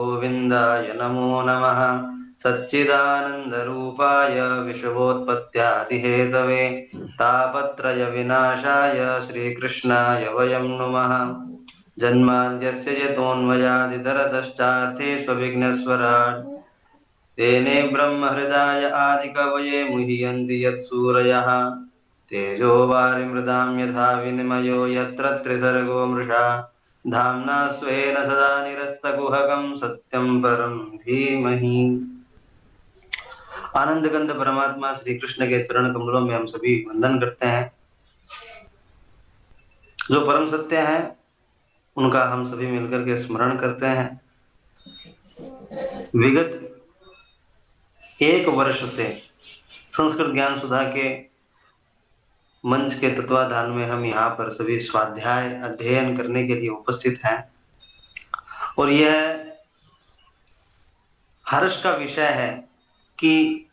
गोविंदाय नमो नमः। सच्चिदानन्दरूपाय विश्वोत्पत्त्यादिहेतवे तापत्रय विनाशाय श्रीकृष्णाय वयं नुमः। जन्माद्यस्य यतोऽन्वयादितरतश्चार्थेष्वभिघ्नस्वराट् तेने ब्रह्महृदाय आदिकवये मुह्यन्ति यत्सूरयः तेजो वारिमृदां यथा विनिमयो यत्र त्रिसर्गो मृषा धाम्ना स्वेन सदा निरस्तकुहकं सत्यं परं धीमहि। आनंद कंद परमात्मा श्री कृष्ण के चरण कमलों में हम सभी वंदन करते हैं। जो परम सत्य है उनका हम सभी मिलकर के स्मरण करते हैं। विगत एक वर्ष से संस्कृत ज्ञान सुधा के मंच के तत्वाधान में हम यहाँ पर सभी स्वाध्याय अध्ययन करने के लिए उपस्थित हैं और यह हर्ष का विषय है कि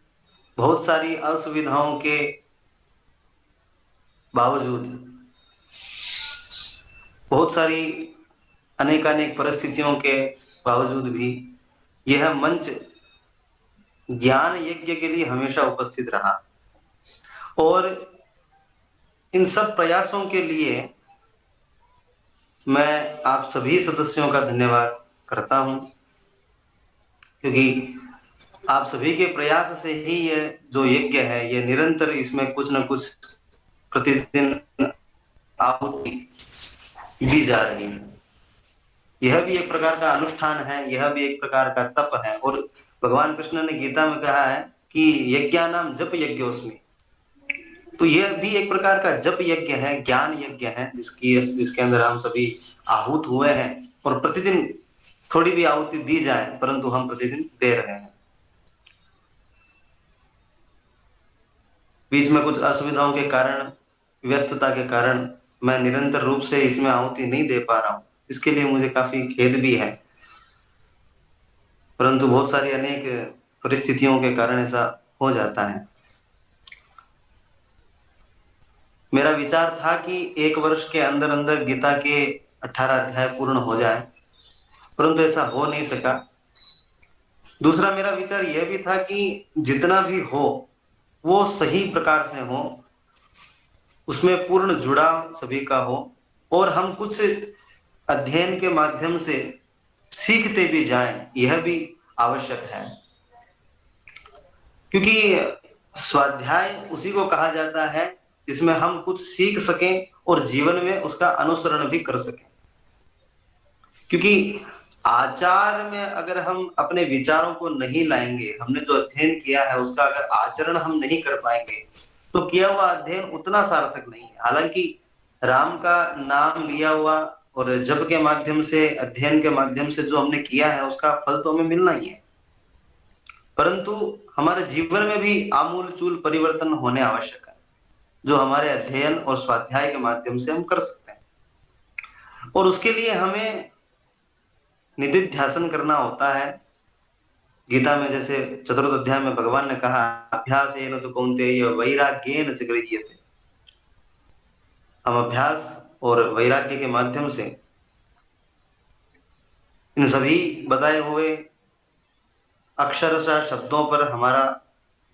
बहुत सारी असुविधाओं के बावजूद, बहुत सारी अनेकानेक परिस्थितियों के बावजूद भी यह मंच ज्ञान यज्ञ के लिए हमेशा उपस्थित रहा और इन सब प्रयासों के लिए मैं आप सभी सदस्यों का धन्यवाद करता हूं, क्योंकि आप सभी के प्रयास से ही ये जो यज्ञ है ये निरंतर इसमें कुछ न कुछ प्रतिदिन आहुति दी जा रही है। यह भी एक प्रकार का अनुष्ठान है, यह भी एक प्रकार का तप है और भगवान कृष्ण ने गीता में कहा है कि यज्ञानाम जप यज्ञोस्मि। तो यह भी एक प्रकार का जप यज्ञ है, ज्ञान यज्ञ है, जिसके अंदर हम सभी आहूत हुए हैं और प्रतिदिन थोड़ी भी आहुति दी जाए परंतु हम प्रतिदिन दे रहे हैं। बीच में कुछ असुविधाओं के कारण, व्यस्तता के कारण मैं निरंतर रूप से इसमें आहुति नहीं दे पा रहा हूं, इसके लिए मुझे काफी खेद भी है, परंतु बहुत सारी अनेक परिस्थितियों के कारण ऐसा हो जाता है। मेरा विचार था कि एक वर्ष के अंदर अंदर गीता के 18 अध्याय पूर्ण हो जाए, परंतु ऐसा हो नहीं सका। दूसरा मेरा विचार यह भी था कि जितना भी हो वो सही प्रकार से हो, उसमें पूर्ण जुड़ाव सभी का हो और हम कुछ अध्ययन के माध्यम से सीखते भी जाएं, यह भी आवश्यक है। क्योंकि स्वाध्याय उसी को कहा जाता है जिसमें हम कुछ सीख सकें और जीवन में उसका अनुसरण भी कर सकें। क्योंकि आचार में अगर हम अपने विचारों को नहीं लाएंगे, हमने जो अध्ययन किया है उसका अगर आचरण हम नहीं कर पाएंगे तो किया हुआ अध्ययन उतना सार्थक नहीं है। हालांकि राम का नाम लिया हुआ और जप के माध्यम से, अध्ययन के माध्यम से जो हमने किया है उसका फल तो हमें मिलना ही है, परंतु हमारे जीवन में भी आमूल चूल परिवर्तन होने आवश्यक है, जो हमारे अध्ययन और स्वाध्याय के माध्यम से हम कर सकते हैं। और उसके लिए हमें निधिध्यासन करना होता है। गीता में जैसे चतुर्थ अध्याय में भगवान ने कहा, अभ्यासेन तु कौन्तेय वैराग्येन च गृह्यते। हम अभ्यास और वैराग्य के माध्यम से इन सभी बताए हुए अक्षरशः शब्दों पर हमारा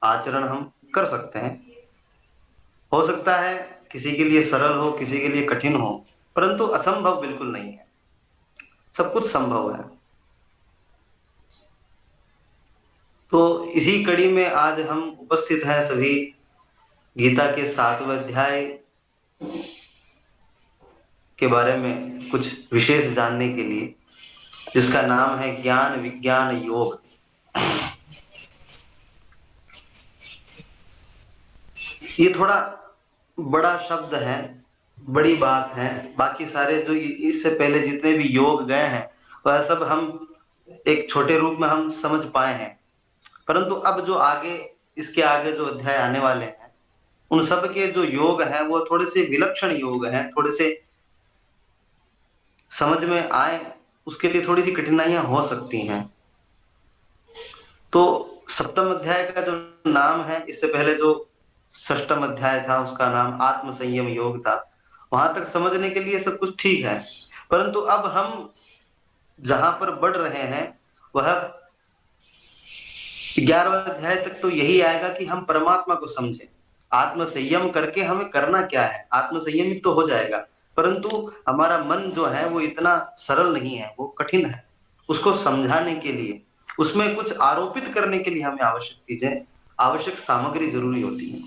आचरण हम कर सकते हैं। हो सकता है किसी के लिए सरल हो, किसी के लिए कठिन हो, परंतु असंभव बिल्कुल नहीं है, सब कुछ संभव है। तो इसी कड़ी में आज हम उपस्थित हैं सभी गीता के 7वें अध्याय के बारे में कुछ विशेष जानने के लिए, जिसका नाम है ज्ञान विज्ञान योग। ये थोड़ा बड़ा शब्द है, बड़ी बात है। बाकी सारे जो इससे पहले जितने भी योग गए हैं वह सब हम एक छोटे रूप में हम समझ पाए हैं, परंतु अब जो आगे, इसके आगे जो अध्याय आने वाले हैं उन सब के जो योग हैं वो थोड़े से विलक्षण योग हैं, थोड़े से समझ में आए उसके लिए थोड़ी सी कठिनाइयां हो सकती हैं। तो सप्तम अध्याय का जो नाम है, इससे पहले जो षष्ठम अध्याय था उसका नाम आत्म संयम योग था। वहां तक समझने के लिए सब कुछ ठीक है, परंतु अब हम जहां पर बढ़ रहे हैं वह 11वें अध्याय तक तो यही आएगा कि हम परमात्मा को समझें, आत्म संयम करके हमें करना क्या है। आत्म संयमित तो हो जाएगा, परंतु हमारा मन जो है वो इतना सरल नहीं है, वो कठिन है। उसको समझाने के लिए, उसमें कुछ आरोपित करने के लिए हमें आवश्यक चीजें, आवश्यक सामग्री जरूरी होती है।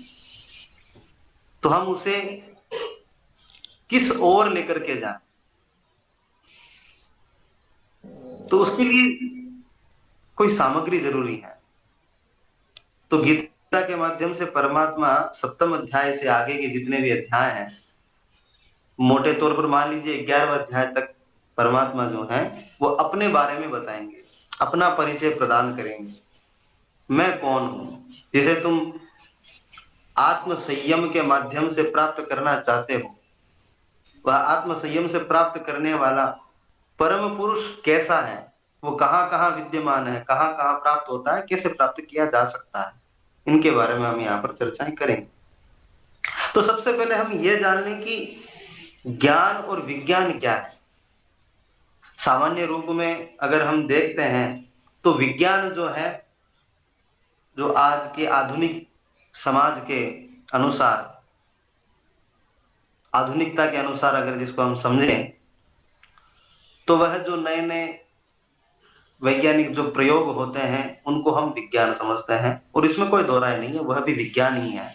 तो हम उसे किस ओर लेकर के जाएं, तो उसके लिए कोई सामग्री जरूरी है। तो गीता के माध्यम से परमात्मा 7वें अध्याय से आगे के जितने भी अध्याय हैं, मोटे तौर पर मान लीजिए 11वें अध्याय तक परमात्मा जो है वो अपने बारे में बताएंगे, अपना परिचय प्रदान करेंगे। मैं कौन हूं, जिसे तुम आत्म संयम के माध्यम से प्राप्त करना चाहते हो, वह आत्म संयम से प्राप्त करने वाला परम पुरुष कैसा है, वो कहाँ कहाँ विद्यमान है, कहाँ कहाँ प्राप्त होता है, कैसे प्राप्त किया जा सकता है, इनके बारे में हम यहाँ पर चर्चाएं करेंगे। तो सबसे पहले हम ये जान लें कि ज्ञान और विज्ञान क्या है। सामान्य रूप में अगर हम देखते हैं तो विज्ञान जो है, जो आज के आधुनिक समाज के अनुसार, आधुनिकता के अनुसार अगर जिसको हम समझें, तो वह जो नए नए वैज्ञानिक जो प्रयोग होते हैं उनको हम विज्ञान समझते हैं, और इसमें कोई दो राय नहीं है, वह भी विज्ञान ही है।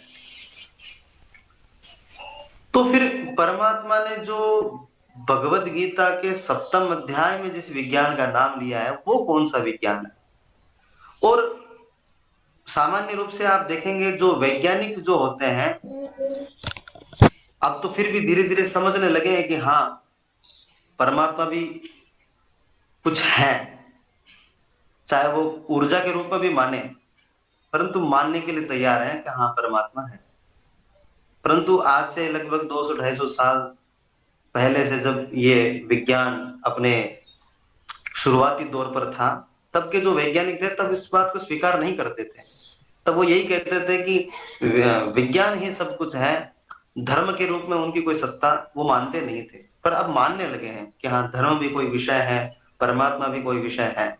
तो फिर परमात्मा ने जो भगवत गीता के 7वें अध्याय में जिस विज्ञान का नाम लिया है वो कौन सा विज्ञान है। और सामान्य रूप से आप देखेंगे जो वैज्ञानिक जो होते हैं, अब तो फिर भी धीरे धीरे समझने लगे हैं कि हाँ परमात्मा भी कुछ है, चाहे वो ऊर्जा के रूप में भी माने, परंतु मानने के लिए तैयार है कि हाँ परमात्मा है। परंतु आज से लगभग 200-250 साल पहले से जब ये विज्ञान अपने शुरुआती दौर पर था, तब के जो वैज्ञानिक थे तब इस बात को स्वीकार नहीं करते थे। तब वो यही कहते थे कि विज्ञान ही सब कुछ है, धर्म के रूप में उनकी कोई सत्ता वो मानते नहीं थे। पर अब मानने लगे हैं कि हाँ धर्म भी कोई विषय है, परमात्मा भी कोई विषय है।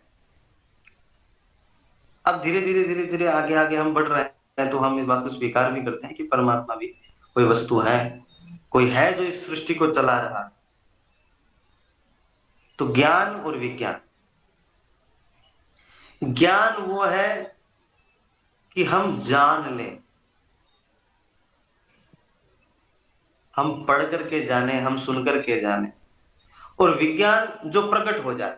अब धीरे धीरे आगे आगे हम बढ़ रहे हैं, तो हम इस बात को स्वीकार भी करते हैं कि परमात्मा भी कोई वस्तु है, कोई है जो इस सृष्टि को चला रहा है। तो ज्ञान और विज्ञान, ज्ञान वो है कि हम जान लें, हम पढ़ करके जाने, हम सुन करके जाने, और विज्ञान जो प्रकट हो जाए।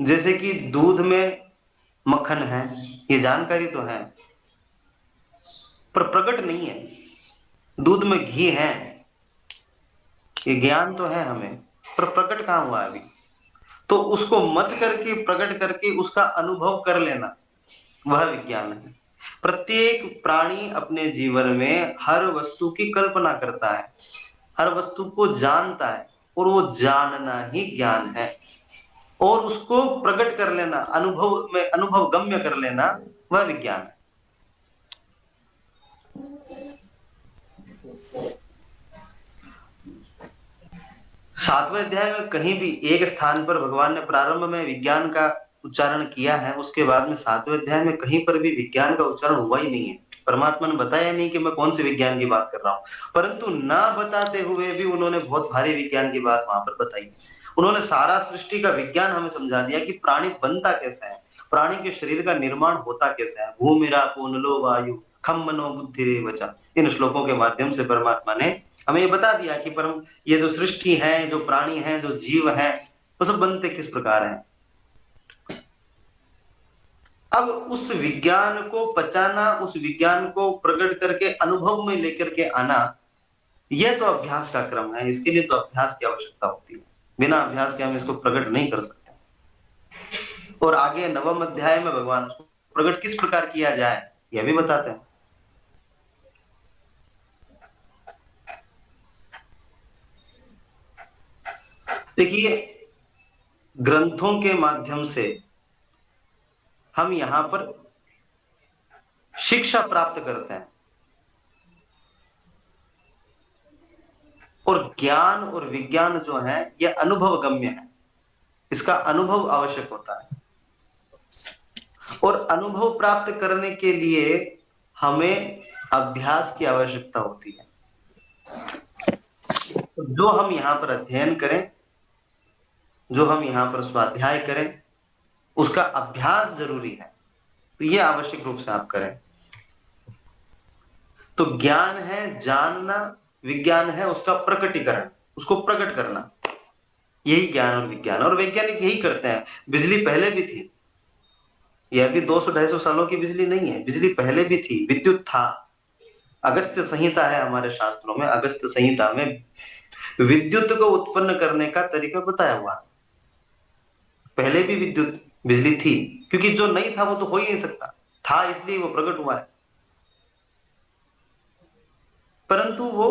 जैसे कि दूध में मक्खन है, ये जानकारी तो है पर प्रकट नहीं है। दूध में घी है, ये ज्ञान तो है हमें, पर प्रकट कहां हुआ अभी। तो उसको मत करके प्रकट करके उसका अनुभव कर लेना, वह विज्ञान है। प्रत्येक प्राणी अपने जीवन में हर वस्तु की कल्पना करता है, हर वस्तु को जानता है, और वो जानना ही ज्ञान है। और उसको प्रकट कर लेना, अनुभव में अनुभव गम्य कर लेना, वह विज्ञान है। 7वें अध्याय में कहीं भी एक स्थान पर भगवान ने प्रारंभ में विज्ञान का उच्चारण किया है, उसके बाद में 7वें अध्याय में कहीं पर भी विज्ञान का उच्चारण हुआ ही नहीं है। परमात्मा ने बताया नहीं कि मैं कौन से विज्ञान की बात कर रहा हूं, परंतु ना बताते हुए भी उन्होंने बहुत भारी विज्ञान की बात वहां पर बताई। उन्होंने सारा सृष्टि का विज्ञान हमें समझा दिया कि प्राणी बनता कैसा है, प्राणी के शरीर का निर्माण होता कैसा है। भूमिरापो नलो वायु खम मनो बुद्धि रे वचा, इन श्लोकों के माध्यम से परमात्मा ने हमें ये बता दिया कि परम ये जो सृष्टि है, जो प्राणी है, जो जीव है, वो सब बनते किस प्रकार है। अब उस विज्ञान को पचाना, उस विज्ञान को प्रकट करके अनुभव में लेकर के आना, यह तो अभ्यास का क्रम है। इसके लिए तो अभ्यास की आवश्यकता होती है, बिना अभ्यास के हम इसको प्रकट नहीं कर सकते। और आगे 9वें अध्याय में भगवान उसको प्रकट किस प्रकार किया जाए यह भी बताते हैं। देखिए, ग्रंथों के माध्यम से हम यहां पर शिक्षा प्राप्त करते हैं, और ज्ञान और विज्ञान जो है यह अनुभव गम्य है। इसका अनुभव आवश्यक होता है, और अनुभव प्राप्त करने के लिए हमें अभ्यास की आवश्यकता होती है। तो जो हम यहाँ पर अध्ययन करें, जो हम यहाँ पर स्वाध्याय करें, उसका अभ्यास जरूरी है। तो ये आवश्यक रूप से आप करें। तो ज्ञान है जानना, विज्ञान है उसका प्रकटीकरण, उसको प्रकट करना। यही ज्ञान और विज्ञान, और वैज्ञानिक यही करते हैं। बिजली पहले भी थी, यह भी 200-250 सालों की बिजली नहीं है। बिजली पहले भी थी, विद्युत था। अगस्त्य संहिता है हमारे शास्त्रों में, अगस्त्य संहिता में विद्युत को उत्पन्न करने का तरीका बताया हुआ। पहले भी विद्युत बिजली थी, क्योंकि जो नहीं था वो तो हो ही नहीं सकता था, इसलिए वो प्रकट हुआ है। परंतु वो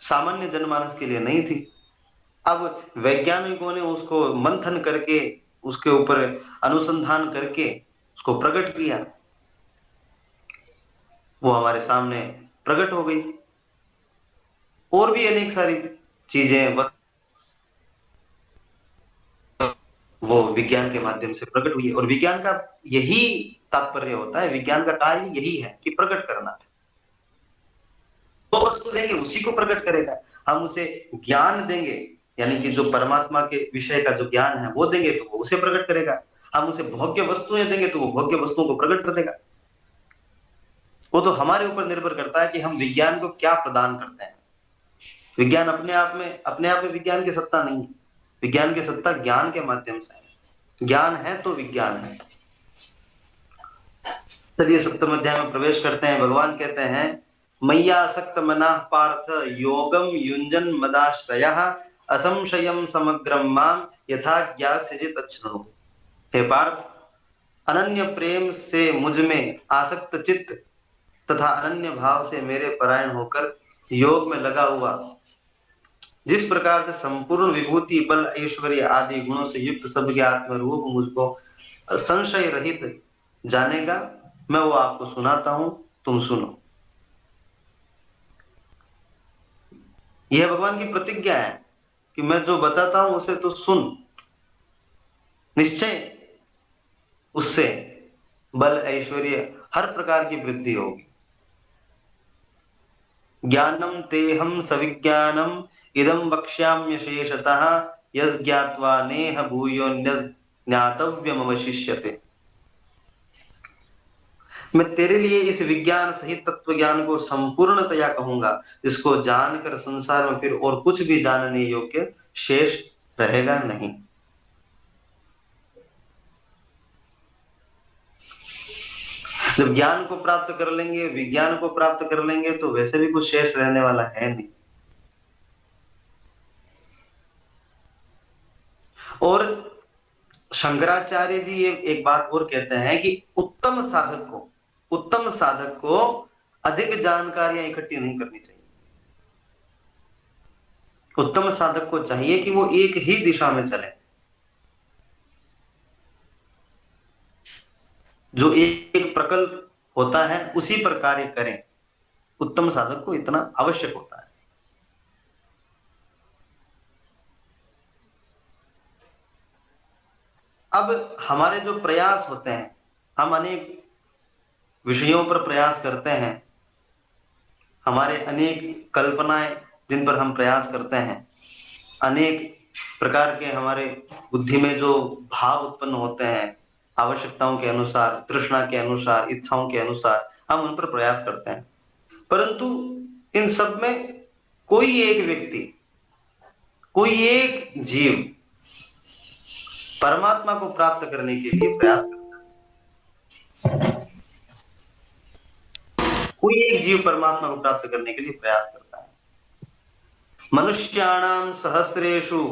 सामान्य जनमानस के लिए नहीं थी। अब वैज्ञानिकों ने उसको मंथन करके, उसके ऊपर अनुसंधान करके उसको प्रकट किया, वो हमारे सामने प्रकट हो गई। और भी अनेक सारी चीजें वो विज्ञान के माध्यम से प्रकट हुई है। और विज्ञान का यही तात्पर्य होता है, विज्ञान का कार्य यही है कि प्रकट करना। तो वस्तु देंगे उसी को प्रकट करेगा। हम उसे ज्ञान देंगे, यानी कि जो परमात्मा के विषय का जो ज्ञान है वो देंगे तो वो उसे प्रकट करेगा। हम उसे भोग्य वस्तुएं देंगे तो वो भोग्य वस्तुओं को प्रकट कर देगा। वो तो हमारे ऊपर निर्भर करता है कि हम विज्ञान को क्या प्रदान करते हैं। विज्ञान अपने आप में विज्ञान की सत्ता नहीं है। विज्ञान की सत्ता ज्ञान के माध्यम से है। ज्ञान है तो विज्ञान है। चलिए 7वें अध्याय में प्रवेश करते हैं। भगवान कहते हैं, मय्यासक्त मना पार्थ योगम युंजन मदाश्रयः असंशयम समग्रम माम यथा ज्ञास्यसि तच्छृणु। हे पार्थ, अनन्य प्रेम से मुझ में आसक्त चित्त तथा अनन्य भाव से मेरे परायण होकर योग में लगा हुआ, जिस प्रकार से संपूर्ण विभूति बल ऐश्वर्य आदि गुणों से युक्त सबके आत्म रूप मुझको संशय रहित जानेगा, मैं वो आपको सुनाता हूं, तुम सुनो। यह भगवान की प्रतिज्ञा है कि मैं जो बताता हूं उसे तो सुन, निश्चय उससे बल ऐश्वर्य हर प्रकार की वृद्धि होगी। ज्ञानम तेहम सविज्ञानम इदम वक्ष्याम्य शेषतः यस् ज्ञात्वा नेह भूयोन्यस् ज्ञातव्यम अवशिष्यते। मैं तेरे लिए इस विज्ञान सहित तत्व ज्ञान को संपूर्णतया कहूंगा, जिसको जानकर संसार में फिर और कुछ भी जानने योग्य शेष रहेगा नहीं। जब ज्ञान को प्राप्त कर लेंगे, विज्ञान को प्राप्त कर लेंगे, तो वैसे भी कुछ शेष रहने वाला है नहीं। और शंकराचार्य जी ये एक बात और कहते हैं कि उत्तम साधक को अधिक जानकारियां इकट्ठी नहीं करनी चाहिए। उत्तम साधक को चाहिए कि वो एक ही दिशा में चले, जो एक प्रकल्प होता है उसी पर कार्य करें। उत्तम साधक को इतना आवश्यक होता है। अब हमारे जो प्रयास होते हैं, हम अनेक विषयों पर प्रयास करते हैं, हमारे अनेक कल्पनाएं जिन पर हम प्रयास करते हैं, अनेक प्रकार के हमारे बुद्धि में जो भाव उत्पन्न होते हैं, आवश्यकताओं के अनुसार, तृष्णा के अनुसार, इच्छाओं के अनुसार हम उन पर प्रयास करते हैं। परंतु इन सब में कोई एक व्यक्ति, कोई एक जीव परमात्मा को प्राप्त करने के लिए प्रयास करता है। कोई एक जीव परमात्मा को प्राप्त करने के लिए प्रयास करता है। मनुष्याणाम सहस्रेषु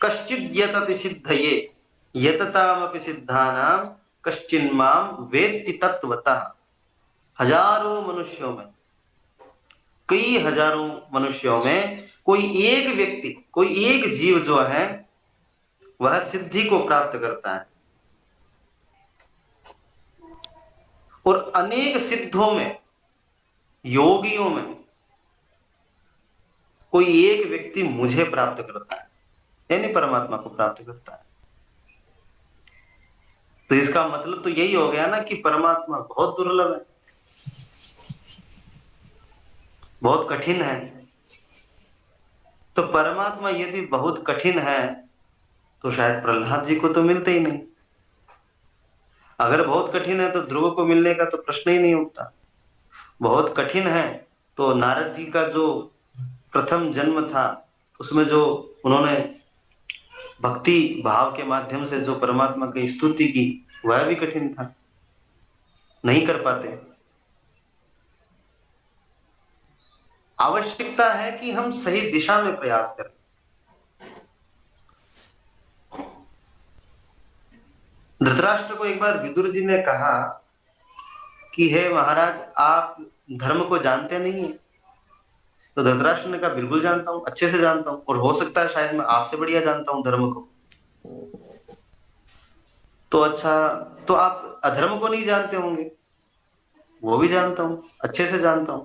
कश्चिद् यतति सिद्धये यततामपि सिद्धानाम कश्चिन्माम वेत्ति तत्वतः। हजारों मनुष्यों में, कई हजारों मनुष्यों में कोई एक व्यक्ति, कोई एक जीव जो है वह सिद्धि को प्राप्त करता है। और अनेक सिद्धों में, योगियों में कोई एक व्यक्ति मुझे प्राप्त करता है, यानी परमात्मा को प्राप्त करता है। तो इसका मतलब तो यही हो गया ना कि परमात्मा बहुत दुर्लभ है, बहुत कठिन है। तो परमात्मा यदि बहुत कठिन है तो शायद प्रहलाद जी को तो मिलते ही नहीं। अगर बहुत कठिन है तो ध्रुव को मिलने का तो प्रश्न ही नहीं उठता। बहुत कठिन है तो नारद जी का जो प्रथम जन्म था उसमें जो उन्होंने भक्ति भाव के माध्यम से जो परमात्मा की स्तुति की वह भी कठिन था, नहीं कर पाते। आवश्यकता है कि हम सही दिशा में प्रयास करें। धृतराष्ट्र को एक बार विदुर जी ने कहा कि हे महाराज, आप धर्म को जानते नहीं है। तो धृतराष्ट्र ने कहा बिल्कुल जानता हूं, अच्छे से जानता हूं, और हो सकता है शायद मैं आपसे बढ़िया जानता हूं धर्म को। तो अच्छा, तो आप अधर्म को नहीं जानते होंगे? वो भी जानता हूं, अच्छे से जानता हूं।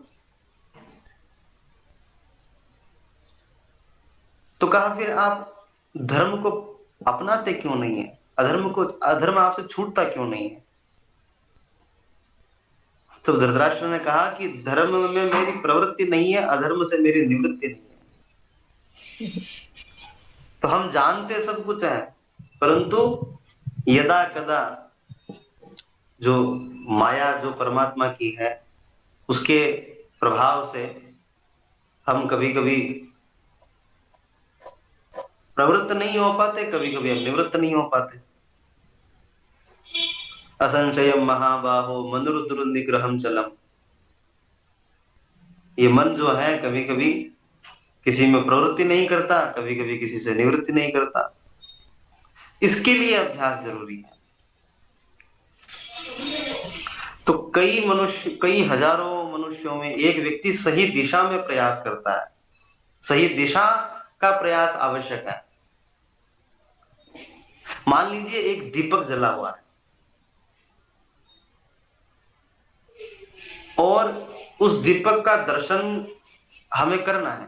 तो कहा फिर आप धर्म को अपनाते क्यों नहीं है? अधर्म आपसे छूटता क्यों नहीं है? तो धृतराष्ट्र ने कहा कि धर्म में मेरी प्रवृत्ति नहीं है, अधर्म से मेरी निवृत्ति नहीं है। तो हम जानते सब कुछ है, परंतु यदा कदा जो माया जो परमात्मा की है उसके प्रभाव से हम कभी कभी प्रवृत्त नहीं हो पाते, कभी कभी हम निवृत्त नहीं हो पाते। असंशयम महाबाहो मनुरुद्र निग्रहम चलम। ये मन जो है कभी कभी किसी में प्रवृत्ति नहीं करता, कभी कभी किसी से निवृत्ति नहीं करता। इसके लिए अभ्यास जरूरी है। तो कई हजारों मनुष्यों में एक व्यक्ति सही दिशा में प्रयास करता है। सही दिशा का प्रयास आवश्यक है। मान लीजिए एक दीपक जला हुआ है और उस दीपक का दर्शन हमें करना है,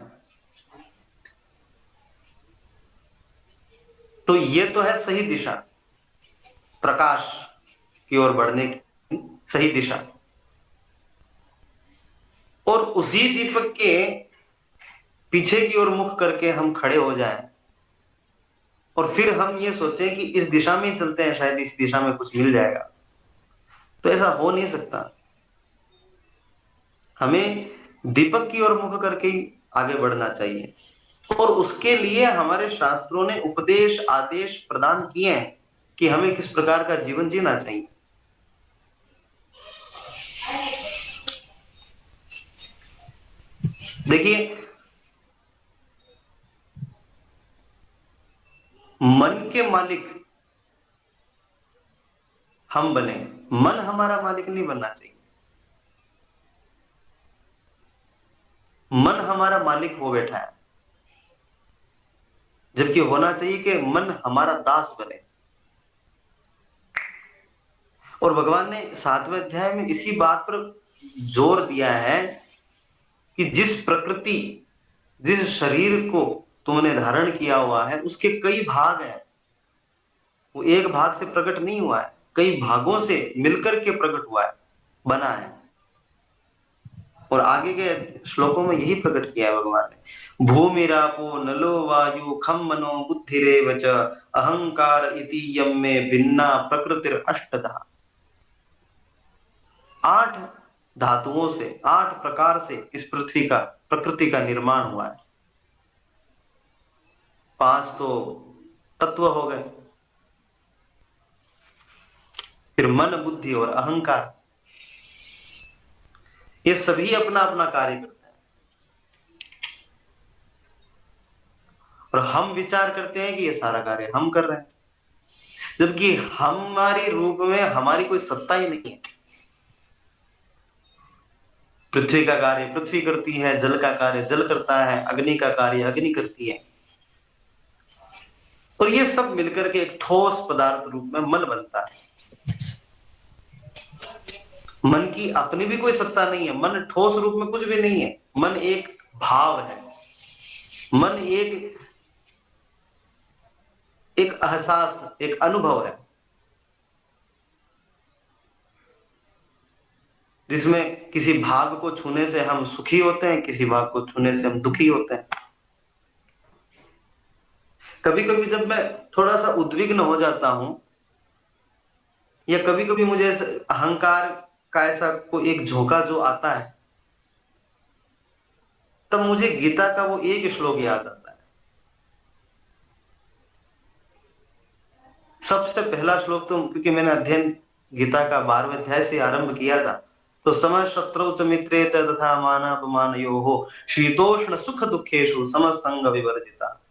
तो ये तो है सही दिशा, प्रकाश की ओर बढ़ने की सही दिशा। और उसी दीपक के पीछे की ओर मुख करके हम खड़े हो जाएं और फिर हम ये सोचें कि इस दिशा में ही चलते हैं, शायद इस दिशा में कुछ मिल जाएगा, तो ऐसा हो नहीं सकता। हमें दीपक की ओर मुख करके ही आगे बढ़ना चाहिए। और उसके लिए हमारे शास्त्रों ने उपदेश आदेश प्रदान किए हैं कि हमें किस प्रकार का जीवन जीना चाहिए। देखिए, मन के मालिक हम बने, मन हमारा मालिक नहीं बनना चाहिए। मन हमारा मालिक हो बैठा है, जबकि होना चाहिए कि मन हमारा दास बने। और भगवान ने 7वें अध्याय में इसी बात पर जोर दिया है कि जिस शरीर को तुमने धारण किया हुआ है उसके कई भाग हैं। वो एक भाग से प्रकट नहीं हुआ है, कई भागों से मिलकर के प्रकट हुआ है, बना है। और आगे के श्लोकों में यही प्रकट किया है भगवान ने। भूमिरापो नलो वायु खम मनो बुद्धिरेव च अहंकार इति यम में भिन्ना प्रकृतिर अष्टधा। 8 धातुओं से, 8 प्रकार से इस पृथ्वी का, प्रकृति का निर्माण हुआ है। 5 तो तत्व हो गए, फिर मन बुद्धि और अहंकार, ये सभी अपना अपना कार्य करते हैं। और हम विचार करते हैं कि ये सारा कार्य हम कर रहे हैं, जबकि हमारे रूप में हमारी कोई सत्ता ही नहीं है। पृथ्वी का कार्य पृथ्वी करती है, जल का कार्य जल करता है, अग्नि का कार्य अग्नि करती है। और ये सब मिलकर के एक ठोस पदार्थ रूप में मन बनता है। मन की अपनी भी कोई सत्ता नहीं है, मन ठोस रूप में कुछ भी नहीं है। मन एक भाव है, मन एक एहसास, एक अनुभव है। जिसमें किसी भाग को छूने से हम सुखी होते हैं, किसी भाग को छूने से हम दुखी होते हैं। कभी कभी जब मैं थोड़ा सा उद्विग्न हो जाता हूं, या कभी कभी मुझे अहंकार का ऐसा कोई एक झोंका जो आता है, तब मुझे गीता का वो एक श्लोक याद आता है। सबसे पहला श्लोक तो, क्योंकि मैंने अध्ययन गीता का 12वें अध्याय से आरंभ किया था, तो सम शत्रु च मित्रे च तथा मानापमानयोः शीतोष्ण सुख दुखेषु समसंग विवर्जिता।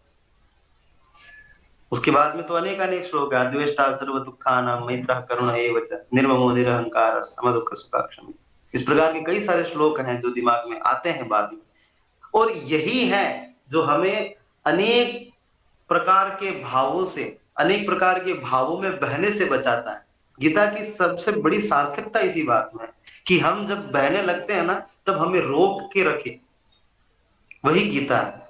उसके बाद में तो अनेक अनेक श्लोक है। द्वेष्टा सर्व दुखानां मैत्रः करुण एव च निर्ममो निरहंकारः सम दुःख सुखाक्षमी। इस प्रकार के कई सारे श्लोक हैं जो दिमाग में आते हैं बाद में, और यही है जो हमें अनेक प्रकार के भावों से, अनेक प्रकार के भावों में बहने से बचाता है। गीता की सबसे बड़ी सार्थकता इसी बात में है कि हम जब बहने लगते हैं ना, तब हमें रोक के रखे, वही गीता है।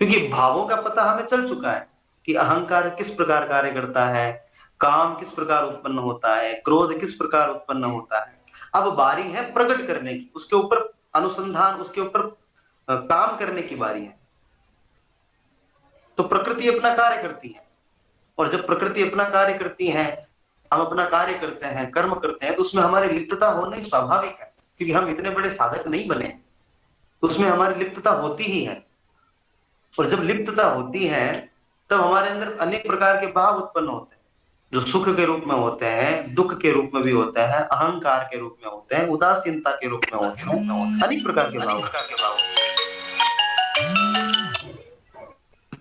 क्योंकि भावों का पता हमें चल चुका है कि अहंकार किस प्रकार कार्य करता है, काम किस प्रकार उत्पन्न होता है, क्रोध किस प्रकार उत्पन्न होता है। अब बारी है प्रकट करने की, उसके ऊपर अनुसंधान, उसके ऊपर काम करने की बारी है। तो प्रकृति अपना कार्य करती है, और जब प्रकृति अपना कार्य करती है, हम अपना कार्य करते हैं, कर्म करते हैं, तो उसमें हमारी लिप्तता होना ही स्वाभाविक है, क्योंकि हम इतने बड़े साधक नहीं बने, तो उसमें हमारी लिप्तता होती ही है। और जब लिप्तता होती है, तब हमारे अंदर अनेक प्रकार के भाव उत्पन्न होते हैं, जो सुख के रूप में होते हैं, दुख के रूप में भी होते हैं, अहंकार के रूप में होते हैं, उदासीनता के रूप में होते हैं, अनेक प्रकार के भाव।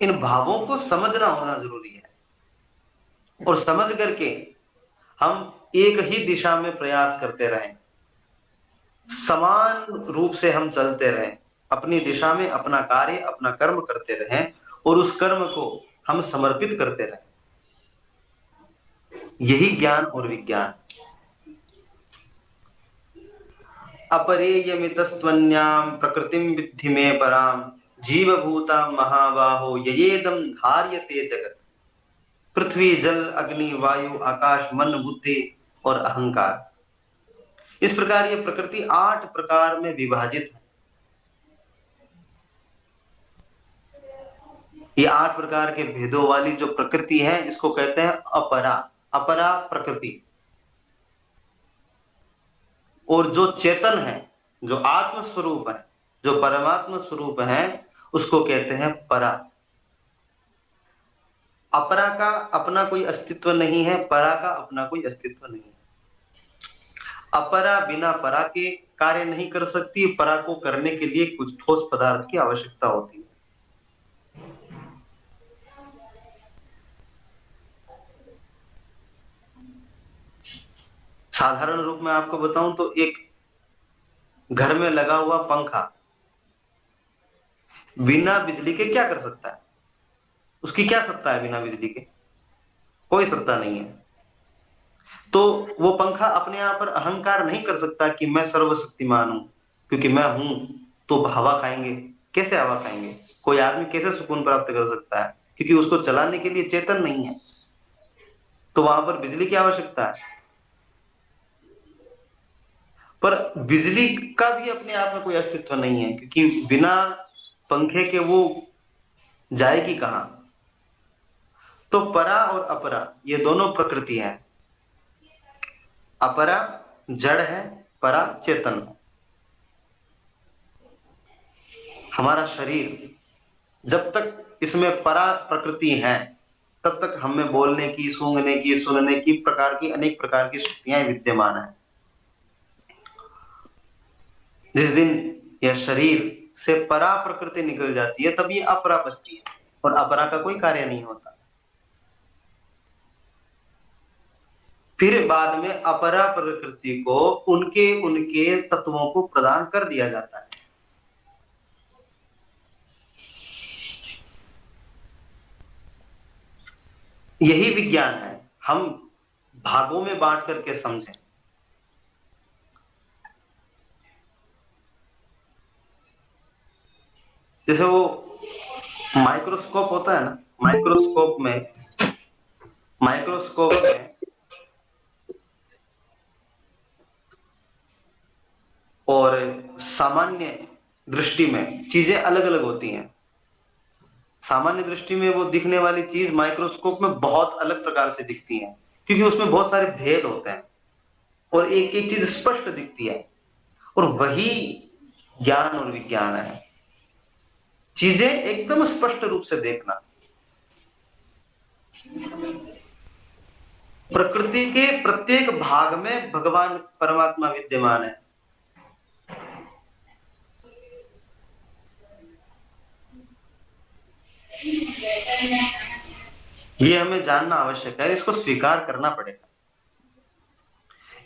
इन भावों को समझना होना जरूरी है, और समझ करके हम एक ही दिशा में प्रयास करते रहें, समान रूप से हम चलते रहें, अपनी दिशा में अपना कार्य, अपना कर्म करते रहें, और उस कर्म को हम समर्पित करते रहें। यही ज्ञान और विज्ञान। अपरेयमितस्त्वन्यां प्रकृतिं विद्धि मे परां जीवभूता महाबाहो ययेदं धार्यते जगत। पृथ्वी जल अग्नि वायु आकाश मन बुद्धि और अहंकार, इस प्रकार ये प्रकृति 8 प्रकार में विभाजित है। ये 8 प्रकार के भेदों वाली जो प्रकृति है, इसको कहते हैं अपरा, अपरा प्रकृति। और जो चेतन है, जो आत्म स्वरूप है, जो परमात्मा स्वरूप है, उसको कहते हैं परा। अपरा का अपना कोई अस्तित्व नहीं है, परा का अपना कोई अस्तित्व नहीं है। अपरा बिना परा के कार्य नहीं कर सकती, परा को करने के लिए कुछ ठोस पदार्थ की आवश्यकता होती है। साधारण रूप में आपको बताऊं तो एक घर में लगा हुआ पंखा बिना बिजली के क्या कर सकता है? उसकी क्या सत्ता है बिना बिजली के? कोई सत्ता नहीं है। तो वो पंखा अपने आप पर अहंकार नहीं कर सकता कि मैं सर्वशक्तिमान हूं, क्योंकि मैं हूं तो हवा खाएंगे। कैसे हवा खाएंगे? कोई आदमी कैसे सुकून प्राप्त कर सकता है? क्योंकि उसको चलाने के लिए चेतन नहीं है, तो वहां पर बिजली की आवश्यकता है। पर बिजली का भी अपने आप में कोई अस्तित्व नहीं है, क्योंकि बिना पंखे के वो जाएगी कहां? तो परा और अपरा ये दोनों प्रकृति है। अपरा जड़ है, परा चेतन है। हमारा शरीर, जब तक इसमें परा प्रकृति है, तब तक हमें बोलने की, सूंघने की, सुनने की प्रकार की अनेक प्रकार की शक्तियां विद्यमान है। जिस दिन यह शरीर से परा प्रकृति निकल जाती है, तब ये अपरा बचती है, और अपरा का कोई कार्य नहीं होता। फिर बाद में अपरा प्रकृति को उनके उनके तत्वों को प्रदान कर दिया जाता है। यही विज्ञान है, हम भागों में बांट करके समझें। जैसे वो माइक्रोस्कोप होता है ना, माइक्रोस्कोप में और सामान्य दृष्टि में चीजें अलग अलग होती हैं। सामान्य दृष्टि में वो दिखने वाली चीज माइक्रोस्कोप में बहुत अलग प्रकार से दिखती है, क्योंकि उसमें बहुत सारे भेद होते हैं और एक एक चीज स्पष्ट दिखती है। और वही ज्ञान और विज्ञान है, चीजें एकदम स्पष्ट रूप से देखना। प्रकृति के प्रत्येक भाग में भगवान परमात्मा विद्यमान है। ये हमें जानना आवश्यक है, इसको स्वीकार करना पड़ेगा।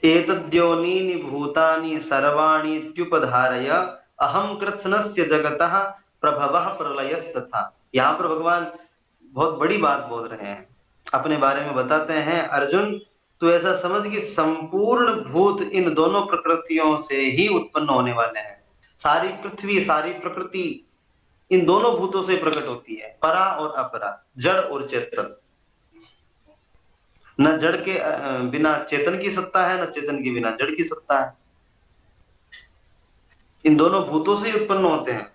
एतद्योनीनि भूतानि सर्वाणि इत्युपधारय अहं कृत्स्नस्य जगतः प्रभवः प्रलयस्तथा। यहाँ पर भगवान बहुत बड़ी बात बोल रहे हैं, अपने बारे में बताते हैं, अर्जुन तो ऐसा समझ कि संपूर्ण भूत इन दोनों प्रकृतियों से ही उत्पन्न होने वाले हैं। सारी पृथ्वी, सारी प्रकृति इन दोनों भूतों से प्रकट होती है, परा और अपरा, जड़ और चेतन। न जड़ के बिना चेतन की सत्ता है, न चेतन के बिना जड़ की सत्ता है। इन दोनों भूतों से ही उत्पन्न होते हैं।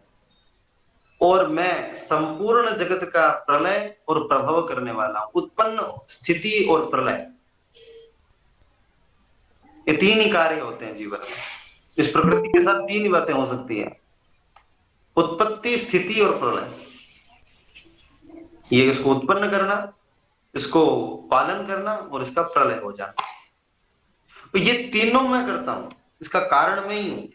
और मैं संपूर्ण जगत का प्रलय और प्रभव करने वाला हूं। उत्पन्न, स्थिति और प्रलय, ये तीन ही कार्य होते हैं जीवन में। इस प्रकृति के साथ तीन ही बातें हो सकती है, उत्पत्ति, स्थिति और प्रलय। ये इसको उत्पन्न करना, इसको पालन करना और इसका प्रलय हो जाना। तो ये तीनों मैं करता हूं, इसका कारण मैं ही हूं।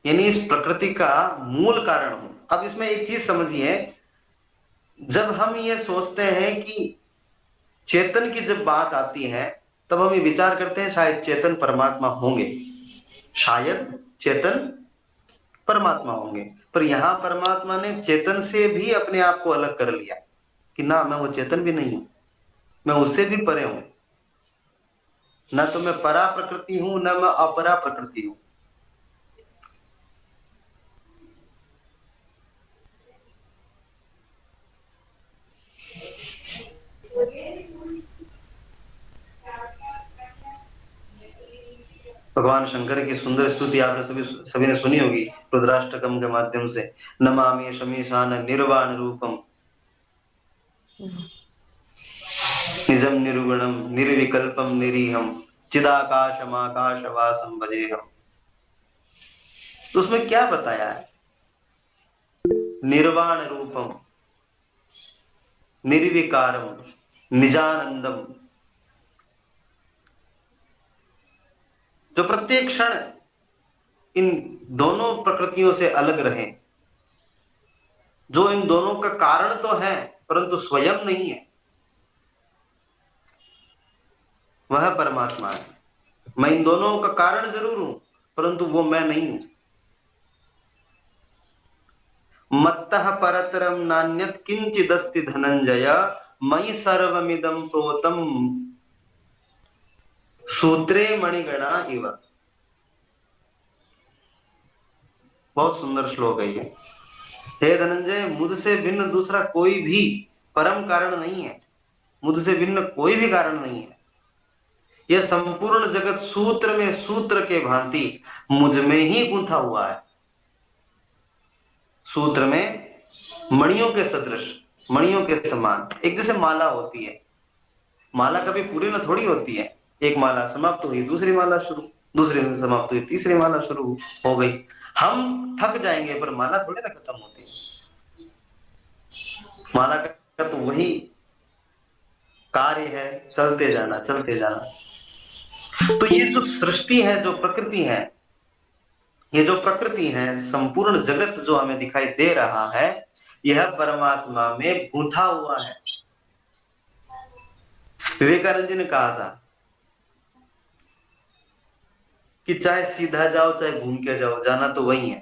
यानी इस प्रकृति का मूल कारण हूं। अब इसमें एक चीज समझिए, जब हम ये सोचते हैं कि चेतन की जब बात आती है, तब हम ये विचार करते हैं शायद चेतन परमात्मा होंगे, शायद चेतन परमात्मा होंगे। पर यहां परमात्मा ने चेतन से भी अपने आप को अलग कर लिया कि ना, मैं वो चेतन भी नहीं हूं, मैं उससे भी परे हूं। न तो मैं परा प्रकृति हूं, न मैं अपरा प्रकृति हूं। भगवान शंकर की सुंदर स्तुति आपने सभी ने सुनी होगी रुद्राष्टकम के माध्यम से। नमामि शमीशान निर्वाण रूपम निजम निर्गुणम निर्विकल्पम निरीहम चिदाकाशमाकाशवासम भजेहम। तो उसमें क्या बताया है? निर्वाण रूपम, निर्विकारम, निजानंदम, जो प्रत्येक क्षण इन दोनों प्रकृतियों से अलग रहे, जो इन दोनों का कारण तो है परंतु स्वयं नहीं है, वह परमात्मा है। मैं इन दोनों का कारण जरूर हूं, परंतु वो मैं नहीं हूं। मत्तः परतरम नान्यत् किंचिदस्ति धनंजय मयि सर्वमिदं प्रोतम सूत्रे मणिगणा इव। बहुत सुंदर श्लोक है ये। हे धनंजय, मुझसे भिन्न दूसरा कोई भी परम कारण नहीं है, मुझसे भिन्न कोई भी कारण नहीं है। यह संपूर्ण जगत सूत्र में सूत्र के भांति मुझ में ही गूंथा हुआ है। सूत्र में मणियों के सदृश, मणियों के समान। एक जैसे माला होती है, माला कभी पूरी न थोड़ी होती है। एक माला समाप्त हुई, दूसरी माला शुरू, दूसरी समाप्त हुई, तीसरी माला शुरू हो गई। हम थक जाएंगे पर माला थोड़ी ना खत्म होती है। माला का तो वही कार्य है, चलते जाना, चलते जाना। तो ये जो सृष्टि है, जो प्रकृति है, ये जो प्रकृति है, संपूर्ण जगत जो हमें दिखाई दे रहा है, यह परमात्मा में गूंथा हुआ है। विवेकानंद जी ने कहा था कि चाहे सीधा जाओ चाहे घूम के जाओ, जाना तो वही है।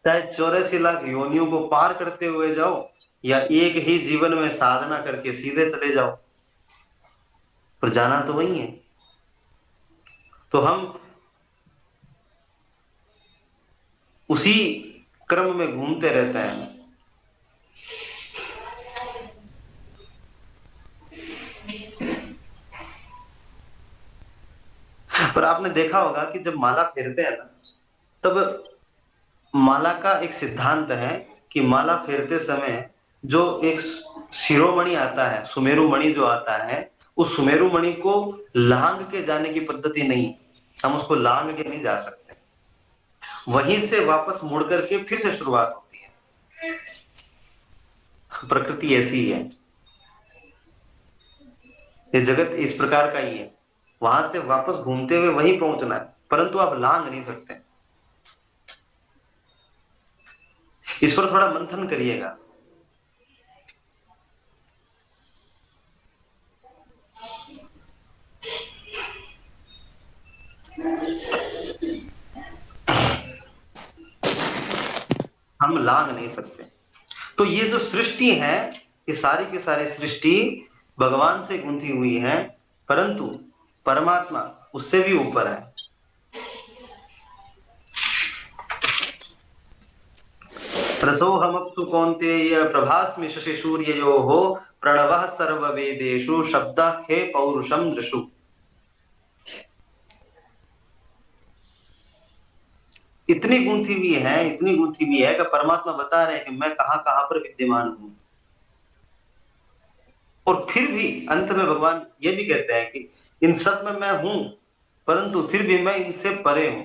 चाहे 84 लाख योनियों को पार करते हुए जाओ या एक ही जीवन में साधना करके सीधे चले जाओ, पर जाना तो वही है। तो हम उसी क्रम में घूमते रहते हैं। पर आपने देखा होगा कि जब माला फेरते हैं ना, तब माला का एक सिद्धांत है कि माला फेरते समय जो एक शिरोमणि आता है, सुमेरु मणि जो आता है, उस सुमेरु मणि को लांग के जाने की पद्धति नहीं, हम उसको लांग के नहीं जा सकते, वहीं से वापस मुड़ करके फिर से शुरुआत होती है। प्रकृति ऐसी ही है, ये जगत इस प्रकार का ही है, वहां से वापस घूमते हुए वहीं पहुंचना है, परंतु आप लांग नहीं सकते। इस पर थोड़ा मंथन करिएगा। हम लांग नहीं सकते। तो ये जो सृष्टि है, ये सारी की सारी सृष्टि भगवान से गुंथी हुई है, परंतु परमात्मा उससे भी ऊपर है। रसोहमप्सु कौन्तेय प्रभास्मि शशि सूर्ययोः प्रणवः सर्ववेदेषु शब्दः खे पौरुषं दृशु। इतनी गूंथी हुई है, इतनी गूंथी हुई है कि परमात्मा बता रहे हैं कि मैं कहां कहां पर विद्यमान हूं। और फिर भी अंत में भगवान ये भी कहते हैं कि इन सब में मैं हूं, परंतु फिर भी मैं इनसे परे हूं।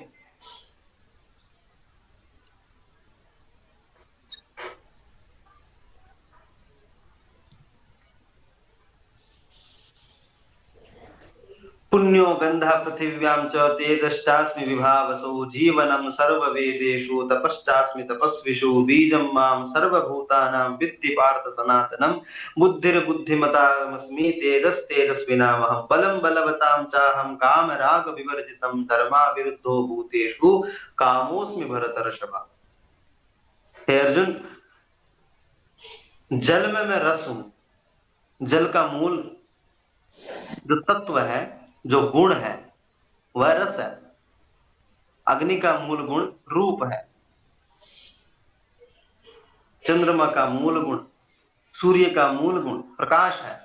पुण्यो गंधा पृथिव्यां च तेजश्चास्मि विभावसो जीवनं सर्ववेदेषु तपश्चास्मि तपस्विषु बीजं मां सर्वभूतानां विद्धि पार्थ सनातनं बुद्धिर्बुद्धिमतामस्मि तेजस्तेजस्विनामहं बलं बलवतां चाहं कामराग विवर्जितं धर्माविरुद्धो भूतेषु कामोऽस्मि भरतर्षभ। हे अर्जुन, जल में मैं रस हूं, जल का मूल जो तत्व है, जो गुण है, वह रस है। अग्नि का मूल गुण रूप है, चंद्रमा का मूल गुण, सूर्य का मूल गुण प्रकाश है।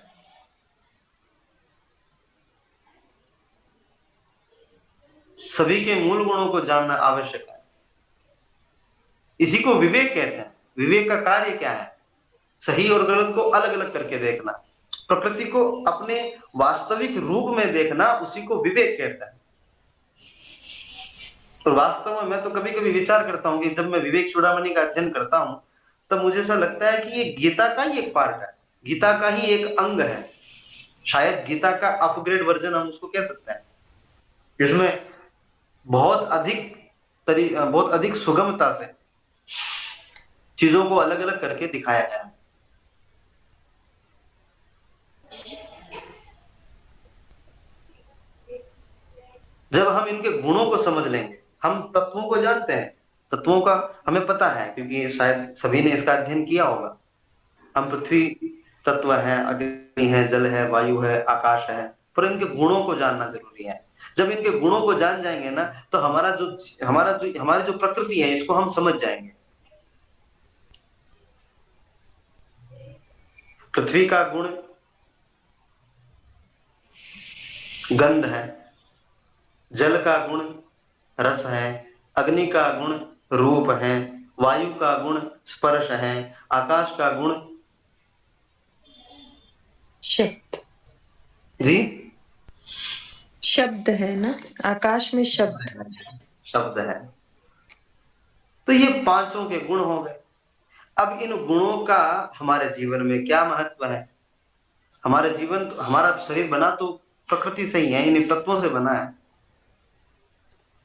सभी के मूल गुणों को जानना आवश्यक है। इसी को विवेक कहते हैं। विवेक का कार्य क्या है? सही और गलत को अलग अलग करके देखना, प्रकृति को अपने वास्तविक रूप में देखना, उसी को विवेक कहता है। तो वास्तव में मैं तो कभी कभी विचार करता हूँ कि जब मैं विवेक चूड़ामणि का अध्ययन करता हूँ, तब मुझे ऐसा लगता है कि ये गीता का ही एक पार्ट है, गीता का ही एक अंग है। शायद गीता का अपग्रेड वर्जन हम उसको कह सकते हैं। इसमें बहुत अधिक सुगमता से चीजों को अलग अलग करके दिखाया गया है। जब हम इनके गुणों को समझ लेंगे, हम तत्वों को जानते हैं, तत्वों का हमें पता है क्योंकि शायद सभी ने इसका अध्ययन किया होगा। हम पृथ्वी तत्व है, अग्नि है, जल है, वायु है, आकाश है, पर इनके गुणों को जानना जरूरी है। जब इनके गुणों को जान जाएंगे ना, तो हमारी जो प्रकृति है, इसको हम समझ जाएंगे। पृथ्वी का गुण गंध है, जल का गुण रस है, अग्नि का गुण रूप है, वायु का गुण स्पर्श है, आकाश का गुण शब्द जी शब्द है ना, आकाश में शब्द है। तो ये पांचों के गुण हो गए। अब इन गुणों का हमारे जीवन में क्या महत्व है? हमारा शरीर बना तो प्रकृति से ही है, इन तत्वों से बना है।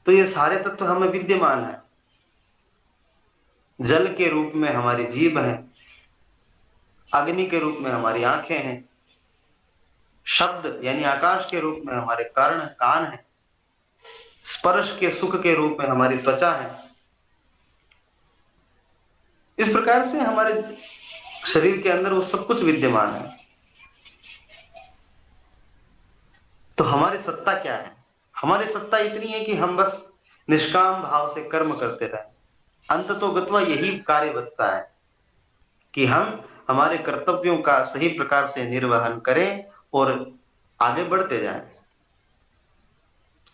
तो ये सारे तत्व हमें विद्यमान है। जल के रूप में हमारी जीभ है, अग्नि के रूप में हमारी आंखें हैं, शब्द यानी आकाश के रूप में हमारे कर्ण कान है, स्पर्श के सुख के रूप में हमारी त्वचा है। इस प्रकार से हमारे शरीर के अंदर वो सब कुछ विद्यमान है। तो हमारी सत्ता क्या है? हमारी सत्ता इतनी है कि हम बस निष्काम भाव से कर्म करते रहें। अंततोगत्वा यही कार्य बचता है कि हम हमारे कर्तव्यों का सही प्रकार से निर्वहन करें और आगे बढ़ते जाएं।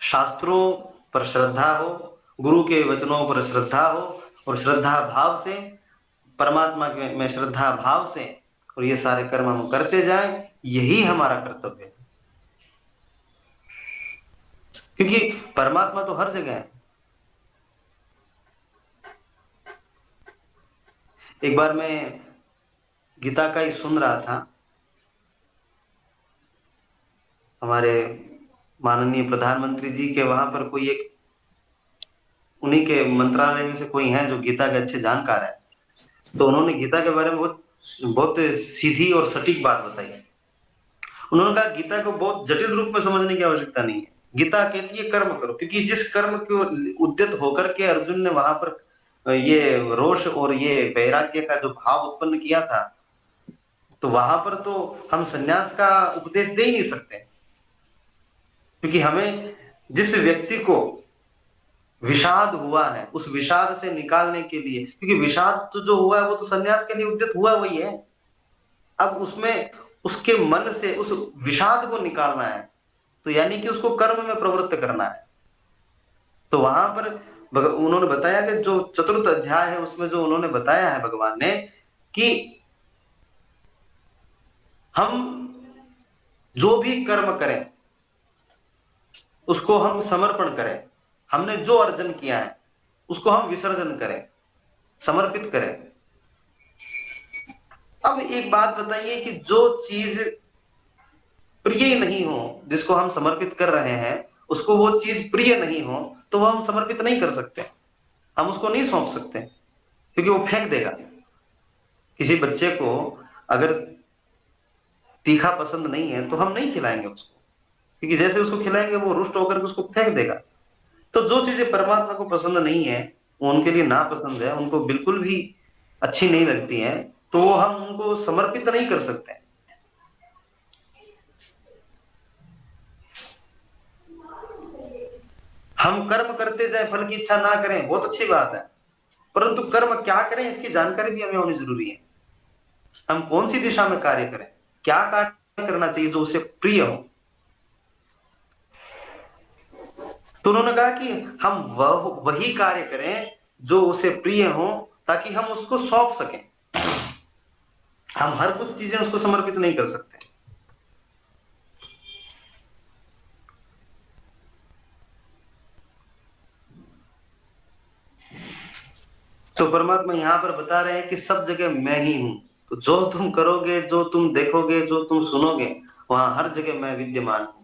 शास्त्रों पर श्रद्धा हो, गुरु के वचनों पर श्रद्धा हो, और श्रद्धा भाव से परमात्मा के में श्रद्धा भाव से और ये सारे कर्म हम करते जाएं, यही हमारा कर्तव्य है। क्योंकि परमात्मा तो हर जगह है। एक बार मैं गीता का ही सुन रहा था, हमारे माननीय प्रधानमंत्री जी के वहां पर कोई एक, उन्हीं के मंत्रालय में से कोई है जो गीता के अच्छे जानकार है, तो उन्होंने गीता के बारे में बहुत बहुत सीधी और सटीक बात बताई है। उन्होंने कहा गीता को बहुत जटिल रूप में समझने की आवश्यकता नहीं है। गीता कहती है कर्म करो, क्योंकि जिस कर्म को उद्यत होकर के अर्जुन ने वहां पर ये रोष और ये वैराग्य का जो भाव उत्पन्न किया था, तो वहां पर तो हम सन्यास का उपदेश दे ही नहीं सकते, क्योंकि हमें जिस व्यक्ति को विषाद हुआ है उस विषाद से निकालने के लिए, क्योंकि विषाद तो जो हुआ है वो तो सन्यास के लिए उद्यत हुआ वही है, अब उसमें उसके मन से उस विषाद को निकालना है, तो यानी कि उसको कर्म में प्रवृत्त करना है। तो वहां पर उन्होंने बताया कि जो चतुर्थ अध्याय है उसमें जो उन्होंने बताया है भगवान ने, कि हम जो भी कर्म करें उसको हम समर्पण करें, हमने जो अर्जन किया है उसको हम विसर्जन करें, समर्पित करें। अब एक बात बताइए कि जो चीज प्रिय नहीं हो, जिसको हम समर्पित कर रहे हैं उसको वो चीज प्रिय नहीं हो, तो वो हम समर्पित नहीं कर सकते, हम उसको नहीं सौंप सकते, क्योंकि वो फेंक देगा। किसी बच्चे को अगर तीखा पसंद नहीं है तो हम नहीं खिलाएंगे उसको, क्योंकि जैसे उसको खिलाएंगे वो रुष्ट होकर के उसको फेंक देगा। तो जो चीजें परमात्मा को पसंद नहीं है, वो उनके लिए नापसंद है, उनको बिल्कुल भी अच्छी नहीं लगती है, तो वो हम उनको समर्पित नहीं कर सकते। हम कर्म करते जाए, फल की इच्छा ना करें, बहुत अच्छी बात है, परंतु कर्म क्या करें इसकी जानकारी भी हमें होनी जरूरी है। हम कौन सी दिशा में कार्य करें, क्या कार्य करना चाहिए जो उसे प्रिय हो। तो उन्होंने कहा कि हम वही कार्य करें जो उसे प्रिय हो, ताकि हम उसको सौंप सकें। हम हर कुछ चीजें उसको समर्पित नहीं कर सकते। तो परमात्मा यहां पर बता रहे हैं कि सब जगह मैं ही हूं, तो जो तुम करोगे, जो तुम देखोगे, जो तुम सुनोगे, वहां हर जगह मैं विद्यमान हूं।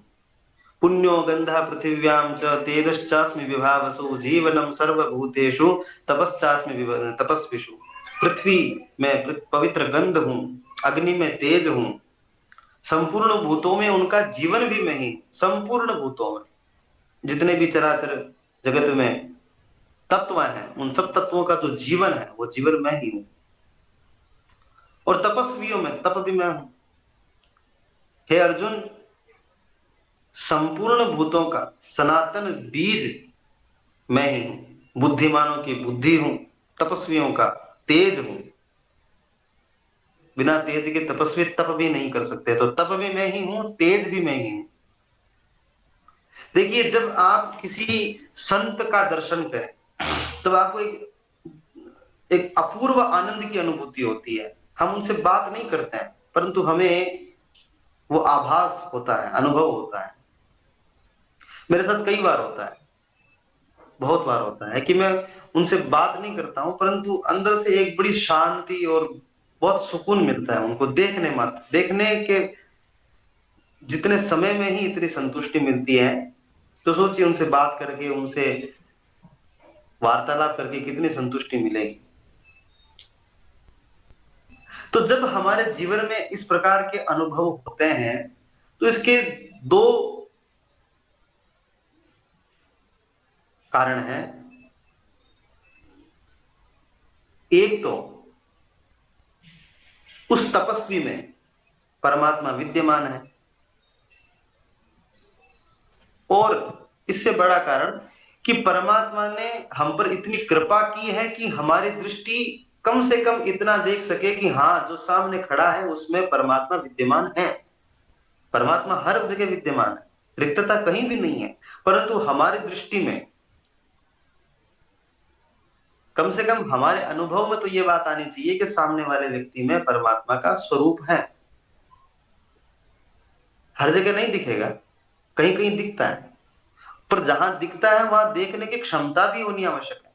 पुण्यो गंधा पृथिव्याम च तेजश्चास्मि विभावसु जीवनम सर्वभूतेषु तपस्विषु। पृथ्वी में पवित्र गंध हूं, अग्नि में तेज हूं, संपूर्ण भूतों में उनका जीवन भी मैं ही, संपूर्ण भूतों में जितने भी चराचर जगत में तत्व हैं, उन सब तत्वों का जो जीवन है वो जीवन मैं ही हूं। और तपस्वियों में तप भी मैं हूं। हे अर्जुन, संपूर्ण भूतों का सनातन बीज मैं ही हूं, बुद्धिमानों की बुद्धि हूं, तपस्वियों का तेज हूं। बिना तेज के तपस्वी तप भी नहीं कर सकते, तो तप भी मैं ही हूं, तेज भी मैं ही हूं। देखिए, जब आप किसी संत का दर्शन करें तब आपको एक अपूर्व आनंद की अनुभूति होती है। हम उनसे बात नहीं करते हैं, परंतु हमें वो आभास होता है, अनुभव होता है। मेरे साथ कई बार होता है, बहुत बार होता है कि मैं उनसे बात नहीं करता हूं, परंतु अंदर से एक बड़ी शांति और बहुत सुकून मिलता है। उनको देखने मात्र, देखने के जितने समय में ही इतनी संतुष्टि मिलती है, तो सोचिए उनसे बात करके, उनसे वार्तालाप करके कितनी संतुष्टि मिलेगी। तो जब हमारे जीवन में इस प्रकार के अनुभव होते हैं, तो इसके दो कारण हैं। एक तो उस तपस्वी में परमात्मा विद्यमान है, और इससे बड़ा कारण कि परमात्मा ने हम पर इतनी कृपा की है कि हमारी दृष्टि कम से कम इतना देख सके कि हाँ, जो सामने खड़ा है उसमें परमात्मा विद्यमान है। परमात्मा हर जगह विद्यमान है। रिक्तता कहीं भी नहीं है, परंतु हमारी दृष्टि में, कम से कम हमारे अनुभव में तो ये बात आनी चाहिए कि सामने वाले व्यक्ति में परमात्मा का स्वरूप है। हर जगह नहीं दिखेगा, कहीं कहीं दिखता है, पर जहां दिखता है वहां देखने की क्षमता भी होनी आवश्यक है,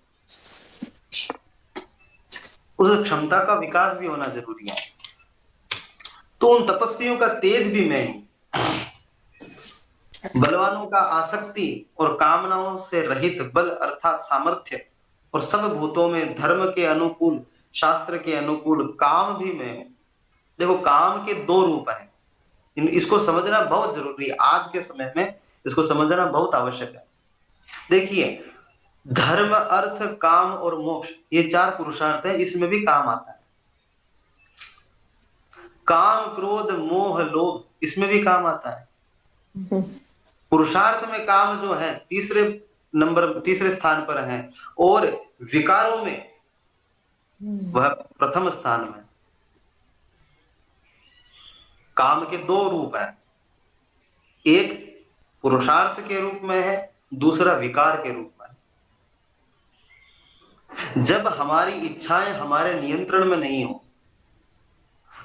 उस क्षमता का विकास भी होना जरूरी है। तो उन तपस्वियों का तेज भी मैं हूं, बलवानों का आसक्ति और कामनाओं से रहित बल अर्थात सामर्थ्य, और सब भूतों में धर्म के अनुकूल, शास्त्र के अनुकूल काम भी मैं हूं। देखो, काम के दो रूप हैं, इसको समझना बहुत जरूरी है, आज के समय में इसको समझना बहुत आवश्यक है। देखिए, धर्म, अर्थ, काम और मोक्ष, ये चार पुरुषार्थ है, इसमें भी काम आता है। काम, क्रोध, मोह, लोभ, इसमें भी काम आता है। पुरुषार्थ में काम जो है तीसरे स्थान पर है, और विकारों में वह प्रथम स्थान में। काम के दो रूप हैं, एक पुरुषार्थ के रूप में है, दूसरा विकार के रूप में है। जब हमारी इच्छाएं हमारे नियंत्रण में नहीं हो,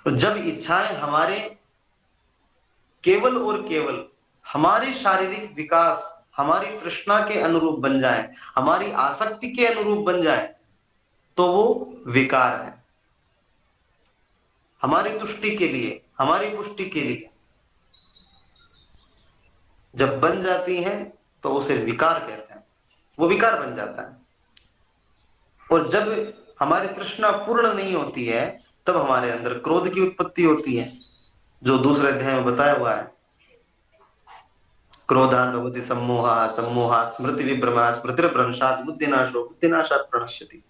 तो जब इच्छाएं हमारे केवल और केवल हमारे शारीरिक विकास, हमारी तृष्णा के अनुरूप बन जाए, हमारी आसक्ति के अनुरूप बन जाए, तो वो विकार है। हमारी तुष्टि के लिए, हमारी पुष्टि के लिए जब बन जाती हैं तो उसे विकार कहते हैं, वो विकार बन जाता है। और जब हमारी तृष्णा पूर्ण नहीं होती है, तब हमारे अंदर क्रोध की उत्पत्ति होती है, जो दूसरे अध्याय में बताया हुआ है। क्रोधान् भवति सम्मोहः, सम्मोहात् स्मृति विभ्रमः, स्मृतिर्भ्रंशात् बुद्धिनाशो, बुद्धिनाशात् प्रणश्यति।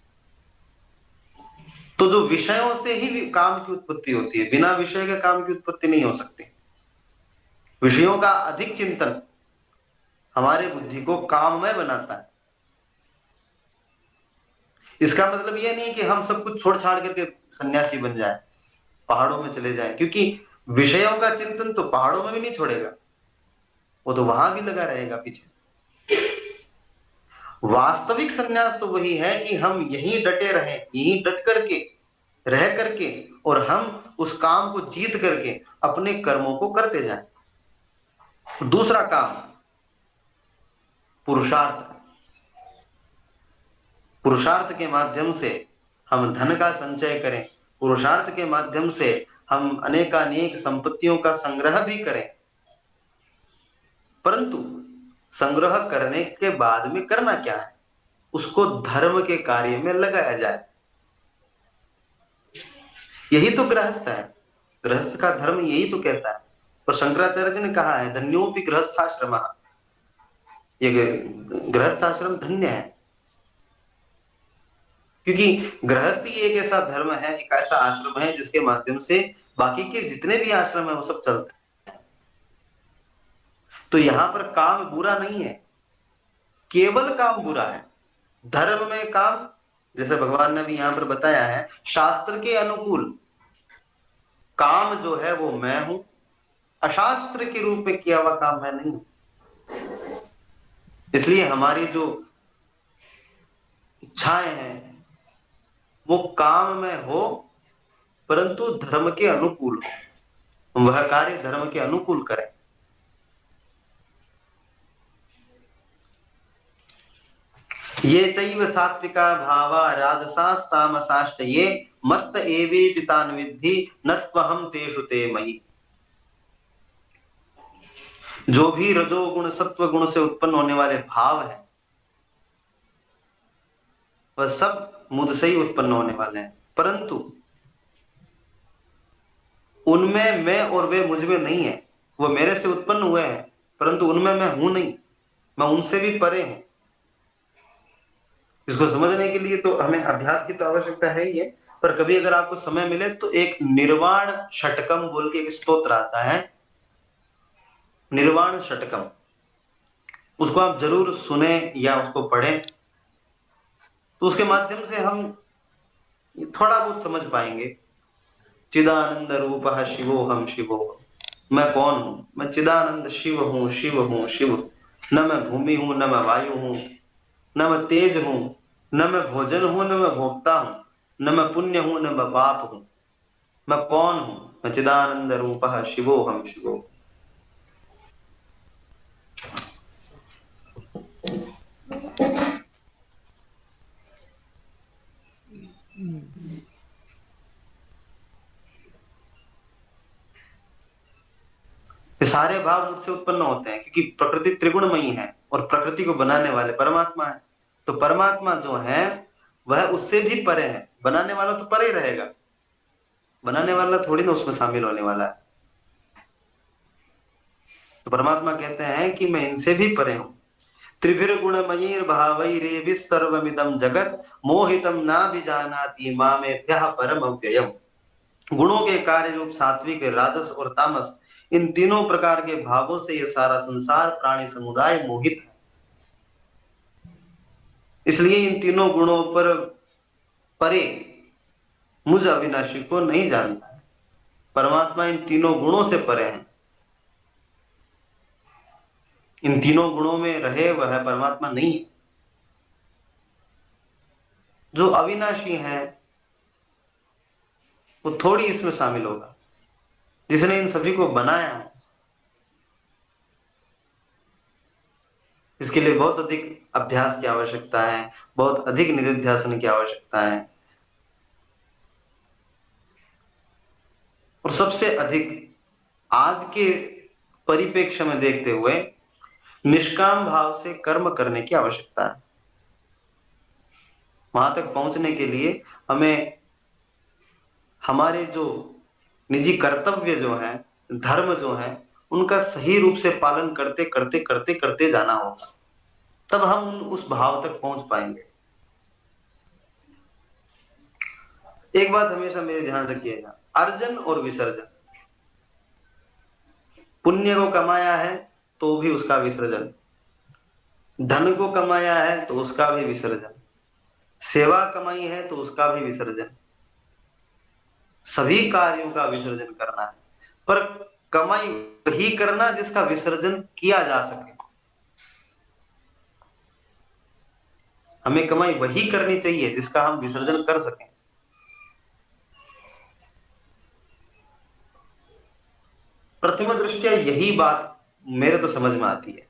तो जो विषयों से ही काम की उत्पत्ति होती है, बिना विषय के काम की उत्पत्ति नहीं हो सकती। विषयों का अधिक चिंतन हमारे बुद्धि को काममय बनाता है। इसका मतलब यह नहीं कि हम सब कुछ छोड़ छाड़ करके सन्यासी बन जाए, पहाड़ों में चले जाए, क्योंकि विषयों का चिंतन तो पहाड़ों में भी नहीं छोड़ेगा, वो तो वहां भी लगा रहेगा पीछे। वास्तविक सन्यास तो वही है कि हम यहीं डटे रहें, यहीं डट करके रह करके, और हम उस काम को जीत करके अपने कर्मों को करते जाएं। दूसरा काम पुरुषार्थ। पुरुषार्थ के माध्यम से हम धन का संचय करें, पुरुषार्थ के माध्यम से हम अनेकानेक संपत्तियों का संग्रह भी करें, परंतु संग्रह करने के बाद में करना क्या है, उसको धर्म के कार्य में लगाया जाए। यही तो गृहस्थ है, गृहस्थ का धर्म यही तो कहता है। और शंकराचार्य जी ने कहा है, धन्योपि गृहस्थाश्रम, ये गृहस्थाश्रम धन्य है, क्योंकि गृहस्थी एक ऐसा धर्म है, एक ऐसा आश्रम है जिसके माध्यम से बाकी के जितने भी आश्रम है वो सब चलते हैं। तो यहां पर काम बुरा नहीं है, केवल काम बुरा है। धर्म में काम, जैसे भगवान ने भी यहां पर बताया है, शास्त्र के अनुकूल काम जो है वो मैं हूं, अशास्त्र के रूप में किया हुआ काम मैं नहीं हूं। इसलिए हमारी जो इच्छाएं हैं वो काम में हो, परंतु धर्म के अनुकूल हो, वह कार्य धर्म के अनुकूल करें। ये चैव सात्विका भावा राजसास्तामसाश्च ये मत्त एवेति तान् विद्धि न त्वहं तेषु ते मयि। जो भी रजोगुण सत्व गुण से उत्पन्न होने वाले भाव हैं, वह सब मुझसे ही उत्पन्न होने वाले हैं, परंतु उनमें मैं और वे मुझ में नहीं है। वो मेरे से उत्पन्न हुए हैं, परंतु उनमें मैं हूं नहीं, मैं उनसे भी परे हूं। इसको समझने के लिए तो हमें अभ्यास की तो आवश्यकता है ही है, पर कभी अगर आपको समय मिले तो एक निर्वाण षटकम बोल के एक स्तोत्र आता है, निर्वाण षटकम, उसको आप जरूर सुने या उसको पढ़ें, तो उसके माध्यम से हम थोड़ा बहुत समझ पाएंगे। चिदानंद रूपः शिवोहम शिवोहम, मैं कौन हूं? मैं चिदानंद शिव हूं, शिव हूं, शिव। न मैं भूमि हूं, न मैं वायु हूं, न मैं तेज हूं, न मैं भोजन हूं, न मैं भोक्ता हूं, न मैं पुण्य हूं, न मैं पाप हूं। मैं कौन हूं? मैं चिदानंद रूपः शिवोहम शिवो। ये सारे भाव मुझसे उत्पन्न होते हैं क्योंकि प्रकृति त्रिगुणमयी है और प्रकृति को बनाने वाले परमात्मा है। तो परमात्मा जो है वह उससे भी परे है। बनाने वाला तो परे ही रहेगा, बनाने वाला थोड़ी ना उसमें शामिल होने वाला है। तो परमात्मा कहते हैं कि मैं इनसे भी परे हूं। त्रिभिर्गुणमयीर भावैरेभिः सर्वमिदं जगत मोहितं नाभिजानाति मामेभ्यः परम अव्ययम्। गुणों के कार्य रूप सात्विक, राजस और तामस, इन तीनों प्रकार के भावों से यह सारा संसार प्राणी समुदाय मोहित है। इसलिए इन तीनों गुणों पर परे मुझ अविनाशी को नहीं जानता है। परमात्मा इन तीनों गुणों से परे है। इन तीनों गुणों में रहे वह परमात्मा नहीं है। जो अविनाशी है वो थोड़ी इसमें शामिल होगा। जिसने इन सभी को बनाया है इसके लिए बहुत अधिक अभ्यास की आवश्यकता है, बहुत अधिक निधिध्यासन की आवश्यकता है। और सबसे अधिक आज के परिप्रेक्ष्य में देखते हुए निष्काम भाव से कर्म करने की आवश्यकता है। वहां तक पहुंचने के लिए हमें हमारे जो निजी कर्तव्य जो है, धर्म जो है, उनका सही रूप से पालन करते करते करते करते जाना होगा। तब हम उस भाव तक पहुंच पाएंगे। एक बात हमेशा मेरे ध्यान रखिएगा, अर्जन और विसर्जन। पुण्य को कमाया है तो भी उसका विसर्जन, धन को कमाया है तो उसका भी विसर्जन, सेवा कमाई है तो उसका भी विसर्जन, सभी कार्यों का विसर्जन करना है। पर कमाई वही करना जिसका विसर्जन किया जा सके। हमें कमाई वही करनी चाहिए जिसका हम विसर्जन कर सकें। प्रथम दृष्टया यही बात मेरे तो समझ में आती है।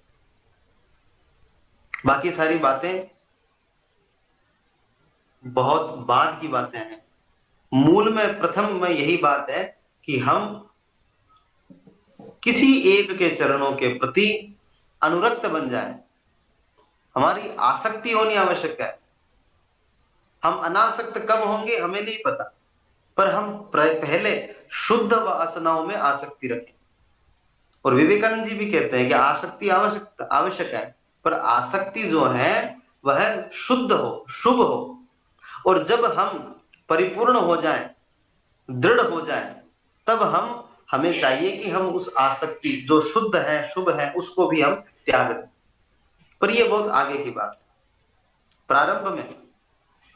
बाकी सारी बातें बहुत बाद की बातें हैं। मूल में प्रथम में यही बात है कि हम किसी एक के चरणों के प्रति अनुरक्त बन जाएं। हमारी आसक्ति होनी आवश्यक है। हम अनासक्त कब होंगे हमें नहीं पता, पर हम पहले शुद्ध वासनाओं में आसक्ति रखें। और विवेकानंद जी भी कहते हैं कि आसक्ति आवश्यक आवश्यक है, पर आसक्ति जो है वह शुद्ध हो, शुभ हो। और जब हम परिपूर्ण हो जाएं, दृढ़ हो जाएं, तब हमें चाहिए कि हम उस आसक्ति जो शुद्ध है, शुभ है, उसको भी हम त्याग दें। पर यह बहुत आगे की बात है। प्रारंभ में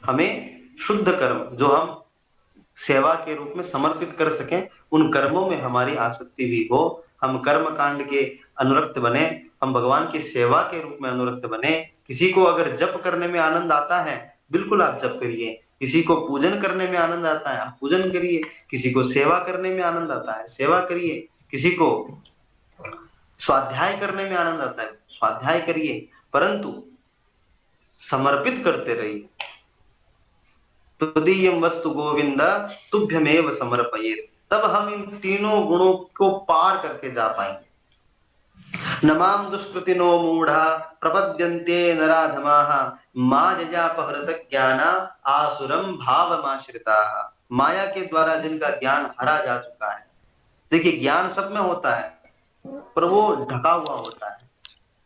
हमें शुद्ध कर्म जो हम सेवा के रूप में समर्पित कर सकें, उन कर्मों में हमारी आसक्ति भी हो। हम कर्म कांड के अनुरक्त बने, हम भगवान की सेवा के रूप में अनुरक्त बने। किसी को अगर जप करने में आनंद आता है, बिल्कुल आप जप करिए। किसी को पूजन करने में आनंद आता है, आप पूजन करिए। किसी को सेवा करने में आनंद आता है, सेवा करिए। किसी को स्वाध्याय करने में आनंद आता है, स्वाध्याय करिए। परंतु समर्पित करते रहिए। तुदीयं वस्तु गोविंद तुभ्यमेव समर्पयेत्। तब हम इन तीनों गुणों को पार करके जा पाएंगे। नमाम दुष्कृतिनो मूढ़ा प्रपद्यन्ते नराधमाः माययापहृत ज्ञाना आसुरम भावमाश्रिताः। माया के द्वारा जिनका ज्ञान हरा जा चुका है। देखिए, ज्ञान सब में होता है, पर वो ढका हुआ होता है,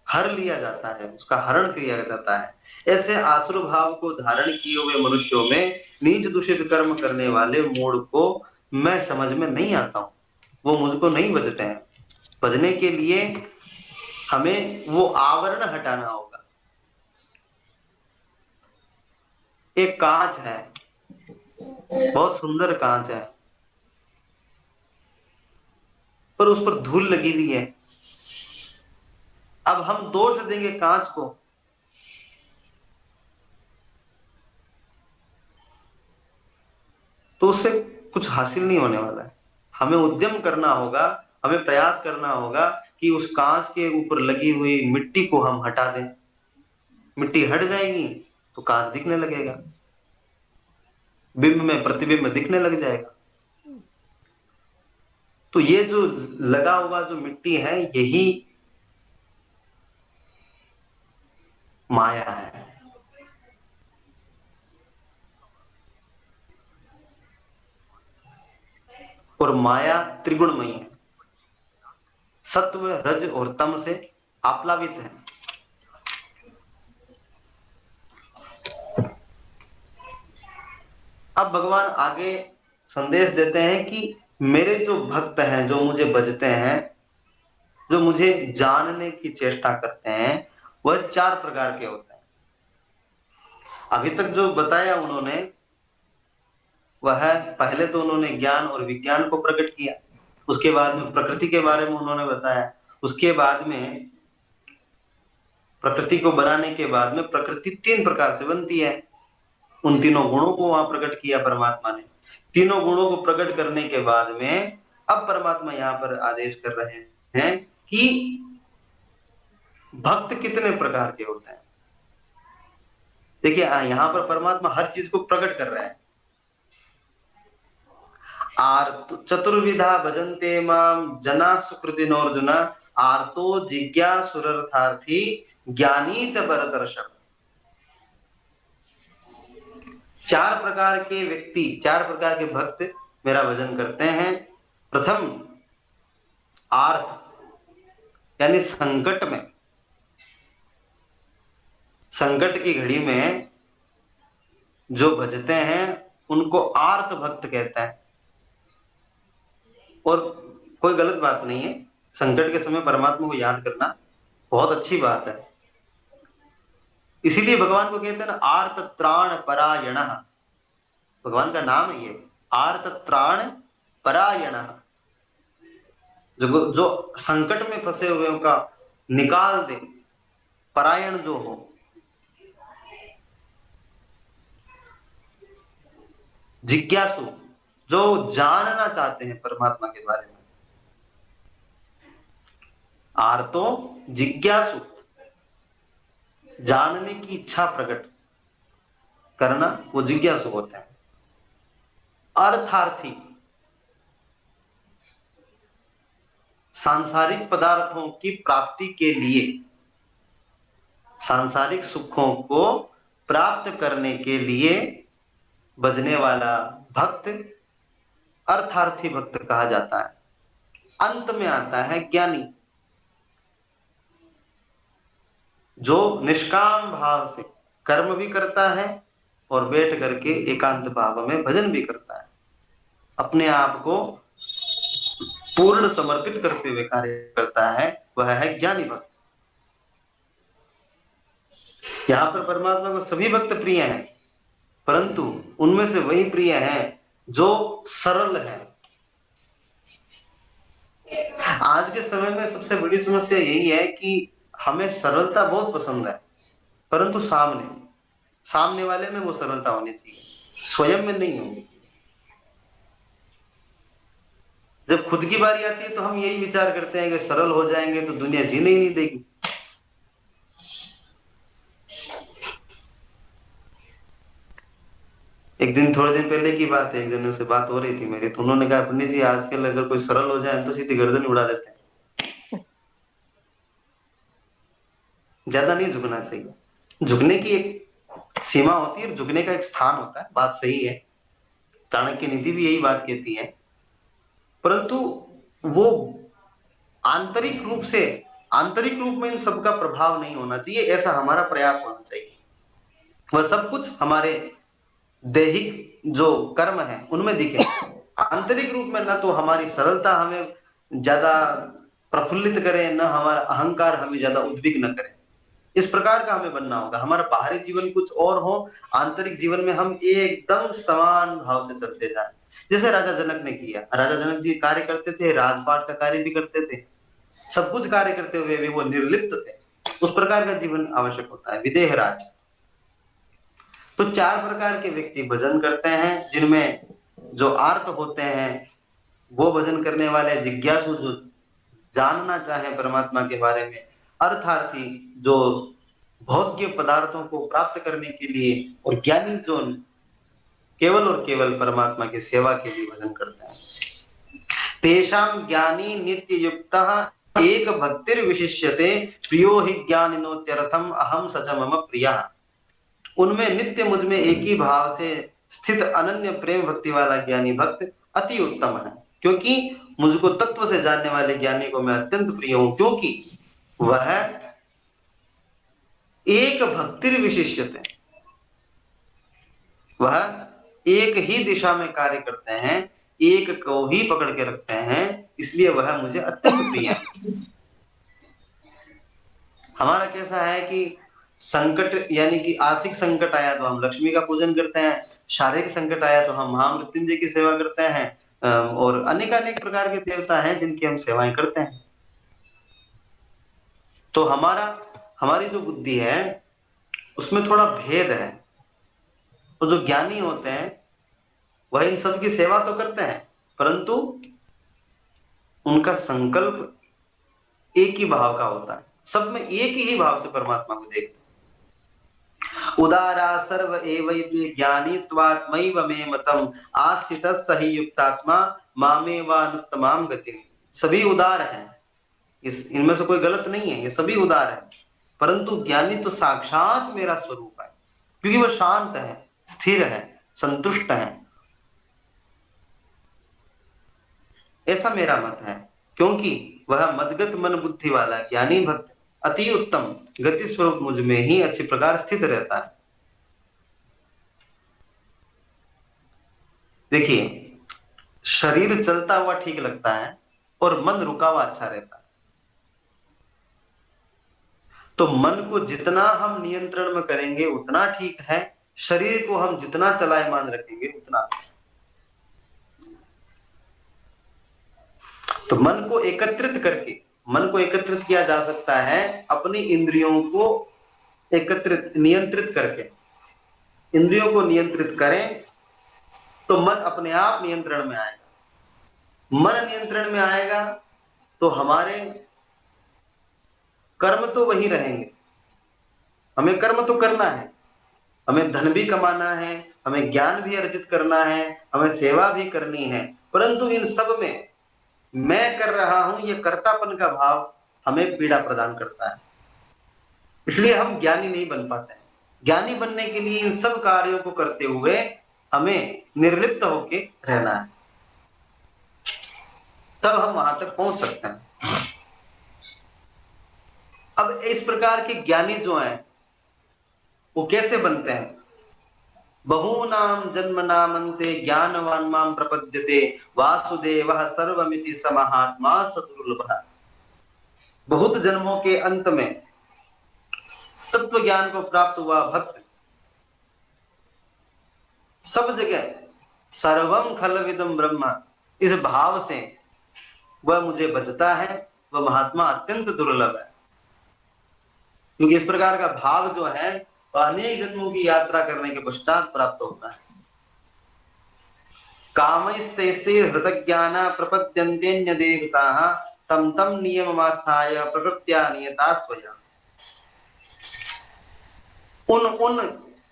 हर लिया जाता है, उसका हरण किया जाता है। ऐसे आसुर भाव को धारण किए हुए मनुष्यों में नीच दूषित कर्म करने वाले मूढ़ को मैं समझ में नहीं आता हूं। वो मुझको नहीं बजते हैं। बजने के लिए हमें वो आवरण हटाना होगा। एक कांच है, बहुत सुंदर कांच है, पर उस पर धूल लगी हुई है। अब हम दोष देंगे कांच को, तो उससे कुछ हासिल नहीं होने वाला है। हमें उद्यम करना होगा, हमें प्रयास करना होगा कि उस कांच के ऊपर लगी हुई मिट्टी को हम हटा दें। मिट्टी हट जाएगी तो कांच दिखने लगेगा, बिंब में प्रतिबिंब दिखने लग जाएगा। तो ये जो लगा हुआ जो मिट्टी है, यही माया है। और माया त्रिगुणमयी है, सत्व, रज और तम से आप्लावित है। अब भगवान आगे संदेश देते हैं कि मेरे जो भक्त हैं, जो मुझे भजते हैं, जो मुझे जानने की चेष्टा करते हैं, वह 4 प्रकार के होते हैं। अभी तक जो बताया उन्होंने, वह पहले तो उन्होंने ज्ञान और विज्ञान को प्रकट किया, उसके बाद में प्रकृति के बारे में उन्होंने बताया, उसके बाद में प्रकृति को बनाने के बाद में प्रकृति 3 प्रकार से बनती है। उन तीनों गुणों को वहां प्रकट किया परमात्मा ने। तीनों गुणों को प्रकट करने के बाद में अब परमात्मा यहाँ पर आदेश कर रहे हैं कि भक्त कितने प्रकार के होते हैं। देखिए यहाँ पर परमात्मा हर चीज को प्रकट कर रहे हैं। चतुर्विधा भजन्ते माम जना सुकृतिनोर्जुन, आर्तो जिज्ञासुरर्थार्थी ज्ञानी च भरतर्षभ। 4 प्रकार के व्यक्ति, 4 प्रकार के भक्त मेरा भजन करते हैं। प्रथम आर्त, यानी संकट में, संकट की घड़ी में जो भजते हैं उनको आर्त भक्त कहता है। और कोई गलत बात नहीं है, संकट के समय परमात्मा को याद करना बहुत अच्छी बात है। इसीलिए भगवान को कहते हैं ना, आर्त त्राण परायण। भगवान का नाम है ये, आर्त त्राण परायण। जो संकट में फंसे हुए का निकाल दे, परायण जो हो। जिज्ञासु, जो जानना चाहते हैं परमात्मा के बारे में। आर्तो जिज्ञासु, जानने की इच्छा प्रकट करना, वो जिज्ञासु होते हैं। अर्थार्थी, सांसारिक पदार्थों की प्राप्ति के लिए, सांसारिक सुखों को प्राप्त करने के लिए बजने वाला भक्त अर्थार्थी भक्त कहा जाता है। अंत में आता है ज्ञानी, जो निष्काम भाव से कर्म भी करता है और बैठ करके एकांत भाव में भजन भी करता है, अपने आप को पूर्ण समर्पित करते हुए कार्य करता है, वह है ज्ञानी भक्त। यहाँ पर परमात्मा को सभी भक्त प्रिय हैं, परंतु उनमें से वही प्रिय हैं जो सरल है। आज के समय में सबसे बड़ी समस्या यही है कि हमें सरलता बहुत पसंद है, परंतु सामने वाले में वो सरलता होनी चाहिए, स्वयं में नहीं होगी। जब खुद की बारी आती है तो हम यही विचार करते हैं कि सरल हो जाएंगे तो दुनिया जीने ही नहीं देगी। एक दिन, थोड़े दिन पहले की बात है, एक जन से बात हो रही थी मेरी, तो उन्होंने कहा पंडित जी आजकल अगर कोई सरल हो जाए तो सीधी गर्दन उड़ा देते हैं, ज्यादा नहीं झुकना चाहिए। झुकने की एक सीमा होती है, झुकने का एक स्थान होता है, बात सही है, चाणक्य नीति भी यही बात कहती है, परंतु वो आंतरिक रूप में इन सबका प्रभाव नहीं होना चाहिए, ऐसा हमारा प्रयास होना चाहिए। वह सब कुछ हमारे दैहिक जो कर्म है उनमें दिखे, आंतरिक रूप में। ना तो हमारी सरलता हमें ज्यादा प्रफुल्लित करे, न हमारा अहंकार हमें ज्यादा उद्विग्न करे। इस प्रकार का हमें बनना होगा। हमारा बाहरी जीवन कुछ और हो, आंतरिक जीवन में हम एकदम समान भाव से चलते जाएं। जैसे राजा जनक ने किया। राजा जनक जी कार्य करते थे, राजपाट का कार्य भी करते थे, सब कुछ कार्य करते हुए भी वो निर्लिप्त थे। उस प्रकार का जीवन आवश्यक होता है, विदेह राज। तो 4 प्रकार के व्यक्ति भजन करते हैं, जिनमें जो आर्त होते हैं वो भजन करने वाले, जिज्ञासु जो जानना चाहे परमात्मा के बारे में, अर्थार्थी जो भोग्य पदार्थों को प्राप्त करने के लिए, और ज्ञानी जो केवल और केवल परमात्मा की सेवा के लिए भजन करते हैं। तेषां ज्ञानी नित्य युक्तः एक भक्तिर विशिष्यते प्रियो हि ज्ञानिनोत्यर्थम अहम सच मम प्रियः। उनमें नित्य मुझ में एक ही भाव से स्थित अनन्य प्रेम भक्ति वाला ज्ञानी भक्त अति उत्तम है, क्योंकि मुझको तत्व से जानने वाले ज्ञानी को मैं अत्यंत प्रिय हूं, क्योंकि वह एक भक्तिर विशिष्यते, वह एक ही दिशा में कार्य करते हैं, एक को ही पकड़ के रखते हैं, इसलिए वह मुझे अत्यंत प्रिय है। हमारा कैसा है कि संकट यानी कि आर्थिक संकट आया तो हम लक्ष्मी का पूजन करते हैं, शारीरिक संकट आया तो हम महामृत्युंजय की सेवा करते हैं, और अनेक प्रकार के देवता हैं जिनकी हम सेवाएं करते हैं। तो हमारी जो बुद्धि है उसमें थोड़ा भेद है। तो जो ज्ञानी होते हैं वह इन सब की सेवा तो करते हैं, परंतु उनका संकल्प एक ही भाव का होता है, सब में एक ही भाव से परमात्मा को देखते हैं। उदारा सर्व एवैते ज्ञानी त्वात्मैव मे मतम आस्थितः सहि युक्तात्मा मामेवानुत्तमां गतिम्। सभी उदार हैं, इनमें से कोई गलत नहीं है, ये सभी उदार हैं, परंतु ज्ञानी तो साक्षात मेरा स्वरूप है, क्योंकि वह शांत है, स्थिर है, संतुष्ट है। ऐसा मेरा मत है, क्योंकि वह मदगत मन बुद्धि वाला ज्ञानी भक्त अति उत्तम गति स्वरूप मुझ में ही अच्छी प्रकार स्थित रहता है। देखिए, शरीर चलता हुआ ठीक लगता है और मन रुका हुआ अच्छा रहता है। तो मन को जितना हम नियंत्रण में करेंगे उतना ठीक है, शरीर को हम जितना चलायमान रखेंगे उतना अच्छा। तो मन को एकत्रित किया जा सकता है अपनी इंद्रियों को नियंत्रित करके। इंद्रियों को नियंत्रित करें तो मन अपने आप नियंत्रण में आएगा। मन नियंत्रण में आएगा तो हमारे कर्म तो वही रहेंगे, हमें कर्म तो करना है, हमें धन भी कमाना है, हमें ज्ञान भी अर्जित करना है, हमें सेवा भी करनी है, परंतु इन सब में मैं कर रहा हूं ये कर्तापन का भाव हमें पीड़ा प्रदान करता है, इसलिए हम ज्ञानी नहीं बन पाते हैं। ज्ञानी बनने के लिए इन सब कार्यों को करते हुए हमें निर्लिप्त होके रहना है, तब हम वहां तक पहुंच सकते हैं। अब इस प्रकार के ज्ञानी जो हैं वो कैसे बनते हैं? बहूनाम जन्मनामन्ते ज्ञानवान मां प्रपद्यते वासुदेवः सर्वमिति स महात्मा सदुर्लभः। बहुत जन्मों के अंत में तत्व ज्ञान को प्राप्त हुआ भक्त सब जगह सर्वम खलविदम ब्रह्म इस भाव से वह मुझे बचता है, वह महात्मा अत्यंत दुर्लभ है, क्योंकि इस प्रकार का भाव जो है वह अनेक जन्मों की यात्रा करने के पश्चात प्राप्त होता है। कामैस्तैस्ते हृतज्ञान प्रपद्यन्तेन्य देवताः तम तम नियममास्थाय प्रकृत्या नियता स्वयं। उन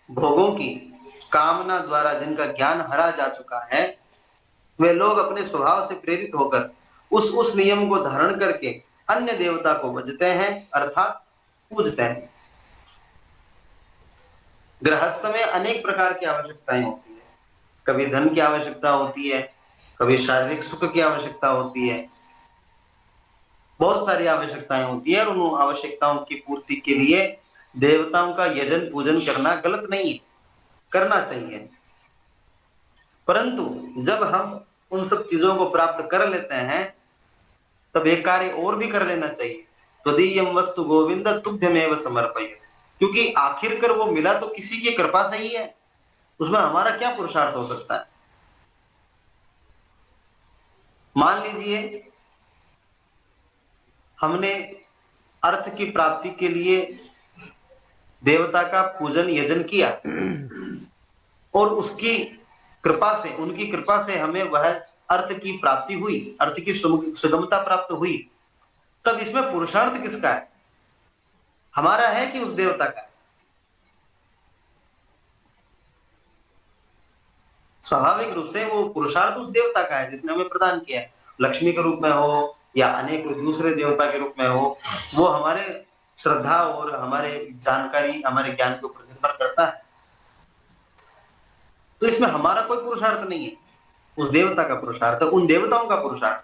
भोगों की कामना द्वारा जिनका ज्ञान हरा जा चुका है, वे लोग अपने स्वभाव से प्रेरित होकर उस नियम को धारण करके अन्य देवता को भजते हैं, अर्थात पूजते हैं। गृहस्थ में अनेक प्रकार की आवश्यकताएं होती है, कभी धन की आवश्यकता होती है, कभी शारीरिक सुख की आवश्यकता होती है, बहुत सारी आवश्यकताएं होती है, और उन आवश्यकताओं की पूर्ति के लिए देवताओं का यजन पूजन करना गलत नहीं है, करना चाहिए। परंतु जब हम उन सब चीजों को प्राप्त कर लेते हैं तब एक कार्य और भी कर लेना चाहिए, त्वदीयं वस्तु गोविंद तुभ्यमेव समर्पयेत्, क्योंकि आखिरकार वो मिला तो किसी की कृपा से ही है, उसमें हमारा क्या पुरुषार्थ हो सकता है। मान लीजिए हमने अर्थ की प्राप्ति के लिए देवता का पूजन यजन किया और उसकी कृपा से, उनकी कृपा से हमें वह अर्थ की प्राप्ति हुई, अर्थ की सुगमता प्राप्त हुई। तब इसमें पुरुषार्थ किसका है? हमारा है कि उस देवता का? स्वाभाविक रूप से वो पुरुषार्थ उस देवता का है जिसने हमें प्रदान किया है। लक्ष्मी के रूप में हो या अनेक दूसरे देवता के रूप में हो, वो हमारे श्रद्धा और हमारे जानकारी, हमारे ज्ञान के ऊपर निर्भर करता है। तो इसमें हमारा कोई पुरुषार्थ नहीं है, उस देवता का पुरुषार्थ, उन देवताओं का पुरुषार्थ।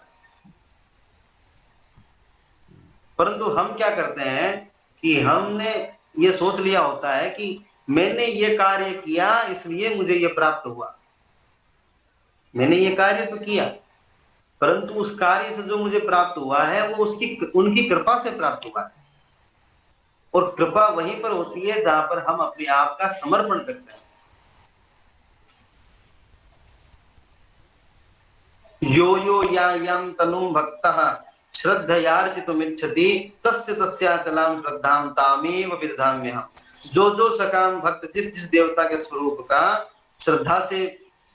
परंतु हम क्या करते हैं कि हमने ये सोच लिया होता है कि मैंने ये कार्य किया इसलिए मुझे ये प्राप्त हुआ। मैंने ये कार्य तो किया, परंतु उस कार्य से जो मुझे प्राप्त हुआ है वो उनकी कृपा से प्राप्त हुआ है। और कृपा वहीं पर होती है जहां पर हम अपने आप का समर्पण करते हैं। यो यो यायं तनुं भक्तः श्रद्धयार्चितुमिच्छति तस्य तस्याचलां श्रद्धां तामेव विदधाम्यहम्। जो सकाम भक्त जिस देवता के स्वरूप का श्रद्धा से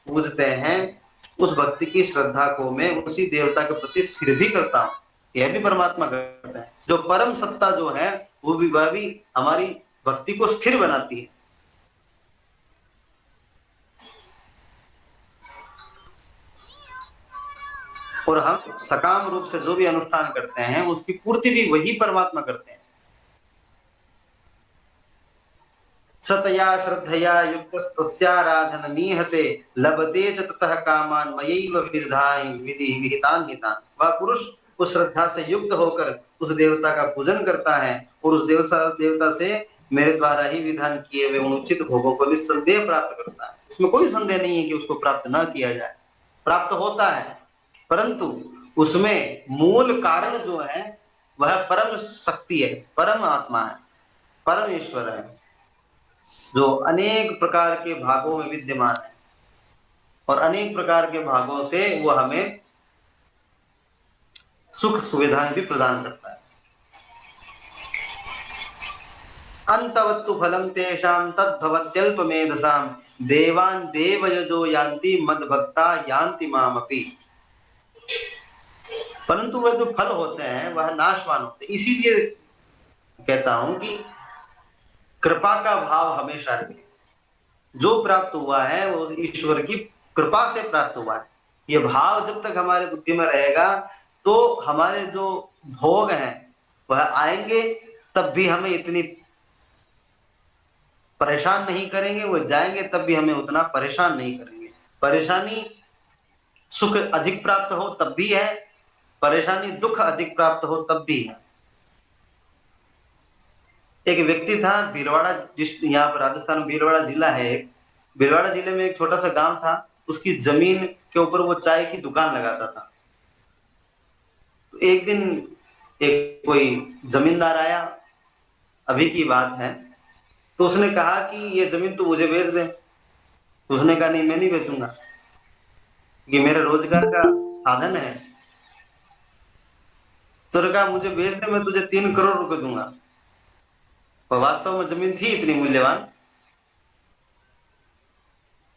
पूजते हैं, उस भक्ति की श्रद्धा को मैं उसी देवता के प्रति स्थिर भी करता हूँ। यह भी परमात्मा करता है। जो परम सत्ता जो है वह भी हमारी भक्ति को स्थिर बनाती है। और हम सकाम रूप से जो भी अनुष्ठान करते हैं उसकी पूर्ति भी वही परमात्मा करते हैं। सतया श्रद्धया युक्तस्तस्याराधन नीहते लभते च ततः कामान मयैव विहितान् हितान्। वह पुरुष उस श्रद्धा से युक्त होकर उस देवता का पूजन करता है और उस देवता से मेरे द्वारा ही विधान किए हुए उचित भोगों को निस्संदेह प्राप्त करता है। इसमें कोई संदेह नहीं है कि उसको प्राप्त न किया जाए, प्राप्त होता है, परंतु उसमें मूल कारण जो है वह परम शक्ति है, परम आत्मा है, परम ईश्वर है, जो अनेक प्रकार के भागों में विद्यमान है और अनेक प्रकार के भागों से वो हमें सुख सुविधाएं भी प्रदान करता है। अंतवत्तु फलम तेषां तद्भवत्यल्पमेधसां देवान् देवयजो यान्ति मद्भक्ता यान्ति मामपि। परंतु वह जो फल होते हैं वह नाशवान होते हैं। इसीलिए कहता हूं कि कृपा का भाव हमेशा रखें। जो प्राप्त हुआ है वो ईश्वर की कृपा से प्राप्त हुआ है। ये भाव जब तक हमारे बुद्धि में रहेगा तो हमारे जो भोग हैं वह आएंगे तब भी हमें इतनी परेशान नहीं करेंगे, वो जाएंगे तब भी हमें उतना परेशान नहीं करेंगे। परेशानी सुख अधिक प्राप्त हो तब भी है, परेशानी दुख अधिक प्राप्त हो तब भी है। एक व्यक्ति था भीलवाड़ा, यहाँ पर राजस्थान में भीलवाड़ा जिला है, भीलवाड़ा जिले में एक छोटा सा गांव था। उसकी जमीन के ऊपर वो चाय की दुकान लगाता था। तो एक दिन एक कोई जमींदार आया, अभी की बात है, तो उसने कहा कि ये जमीन तो मुझे बेच दे। तो उसने कहा नहीं, मैं नहीं बेचूंगा, ये मेरे रोजगार का साधन है। तो कहा मुझे बेच दे, मैं तुझे 3 करोड़ रुपए दूंगा। और वास्तव में जमीन थी इतनी मूल्यवान।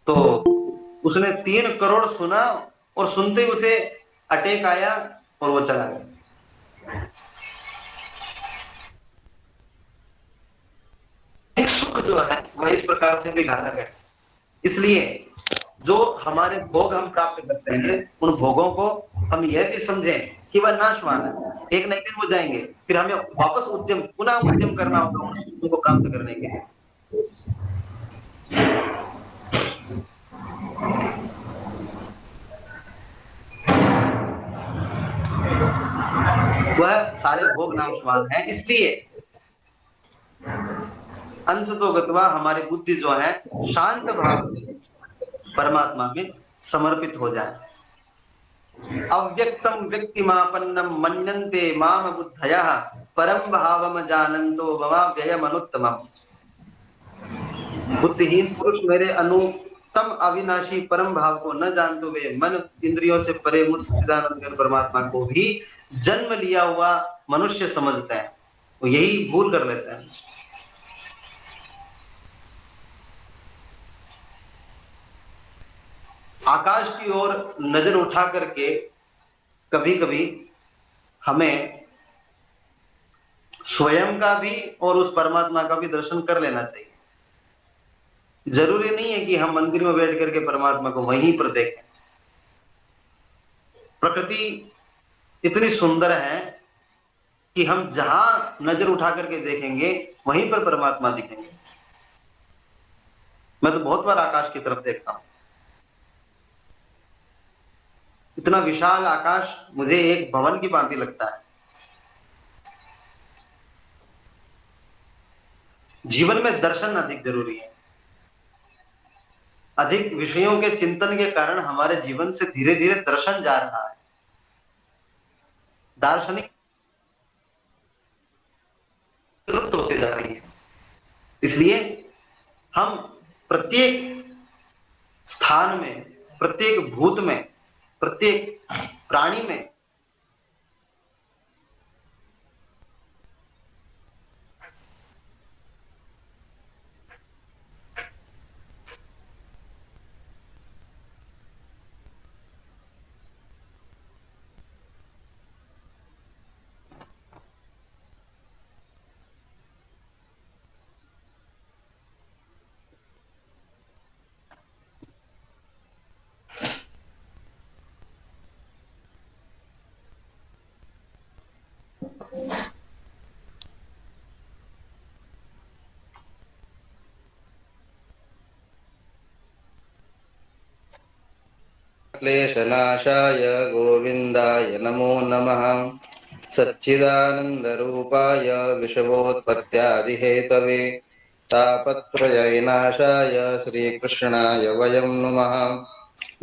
तो उसने 3 करोड़ सुना और सुनते ही उसे अटैक आया और वो चला गया। एक सुख जो है वह इस प्रकार से भी घातक है। इसलिए जो हमारे भोग हम प्राप्त करते हैं उन भोगों को हम यह भी समझें कि वह नाशवान है, एक न एक दिन वो जाएंगे, फिर हमें वापस पुनः उद्यम करना होगा उन सुखों को प्राप्त करने के लिए। वह सारे भोग नाशवान है। इसलिए अंत तो गत्वा हमारी बुद्धि जो है शांत भाव से परमात्मा में समर्पित हो जाए। अव्यक्तम व्यक्तिमापन्नम मन्यन्ते माम बुद्धयः परम भावम जानन्तो मम व्ययमनुत्तमम्। बुद्धिहीन पुरुष मेरे तम अविनाशी परम भाव को न जानते हुए मन इंद्रियों से परे मुझ सच्चिदानंद घन परमात्मा को भी जन्म लिया हुआ मनुष्य समझता है, तो यही भूल कर लेता है। आकाश की ओर नजर उठा करके कभी कभी हमें स्वयं का भी और उस परमात्मा का भी दर्शन कर लेना चाहिए। जरूरी नहीं है कि हम मंदिर में बैठ करके परमात्मा को वहीं पर देखें। प्रकृति इतनी सुंदर है कि हम जहां नजर उठा करके देखेंगे वहीं पर परमात्मा दिखेंगे। मैं तो बहुत बार आकाश की तरफ देखता हूं। इतना विशाल आकाश मुझे एक भवन की भांति लगता है। जीवन में दर्शन अधिक जरूरी है। अधिक विषयों के चिंतन के कारण हमारे जीवन से धीरे धीरे दर्शन जा रहा है। दार्शनिक लुप्त होते जा रही है। इसलिए हम प्रत्येक स्थान में, प्रत्येक भूत में, प्रत्येक प्राणी में क्लेशनाशाय गोविन्दाय नमो नमः। सच्चिदानन्दरूपाय विश्वोत्पत्त्यादिहेतवे तापत्रयविनाशाय श्रीकृष्णाय वयं नुमः।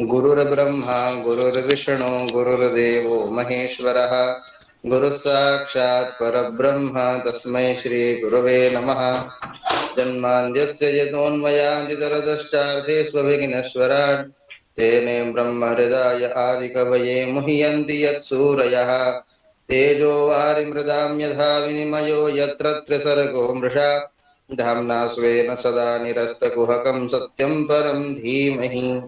गुरुर्ब्रह्मा गुरुर्विष्णु गुरुर्देवो महेश्वरः गुरुः साक्षात् परब्रह्म तस्मै श्रीगुरवे नमः। जन्माद्यस्य यतोऽन्वयादितरतश्चार्थेष्वभिघ्नस्वराट् तेने ब्रह्महृदाय आदिकवये मुह्यन्ति यत्सूरयः तेजो वारिमृदां यथा विनिमयो यत्र त्रिसर्गो मृषा धाम्ना स्वेन सदा निरस्तकुहकं सत्यं परं धीमहि।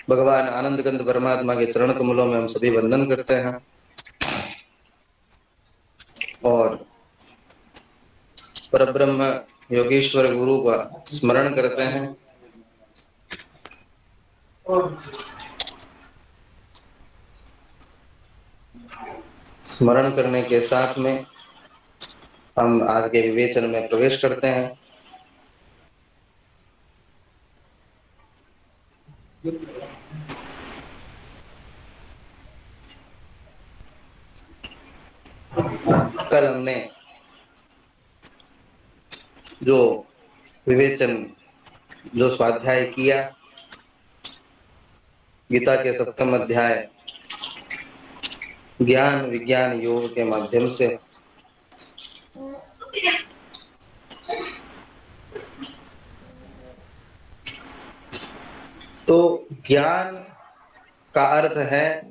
भगवान आनंद कंद परमात्मा के चरण कमलों में हम सभी वंदन करते हैं और परब्रह्म योगेश्वर गुरु का स्मरण करते हैं। स्मरण करने के साथ में हम आज के विवेचन में प्रवेश करते हैं। कल हमने जो विवेचन, जो स्वाध्याय किया, गीता के 7वें अध्याय ज्ञान विज्ञान योग के माध्यम से तो ज्ञान का अर्थ है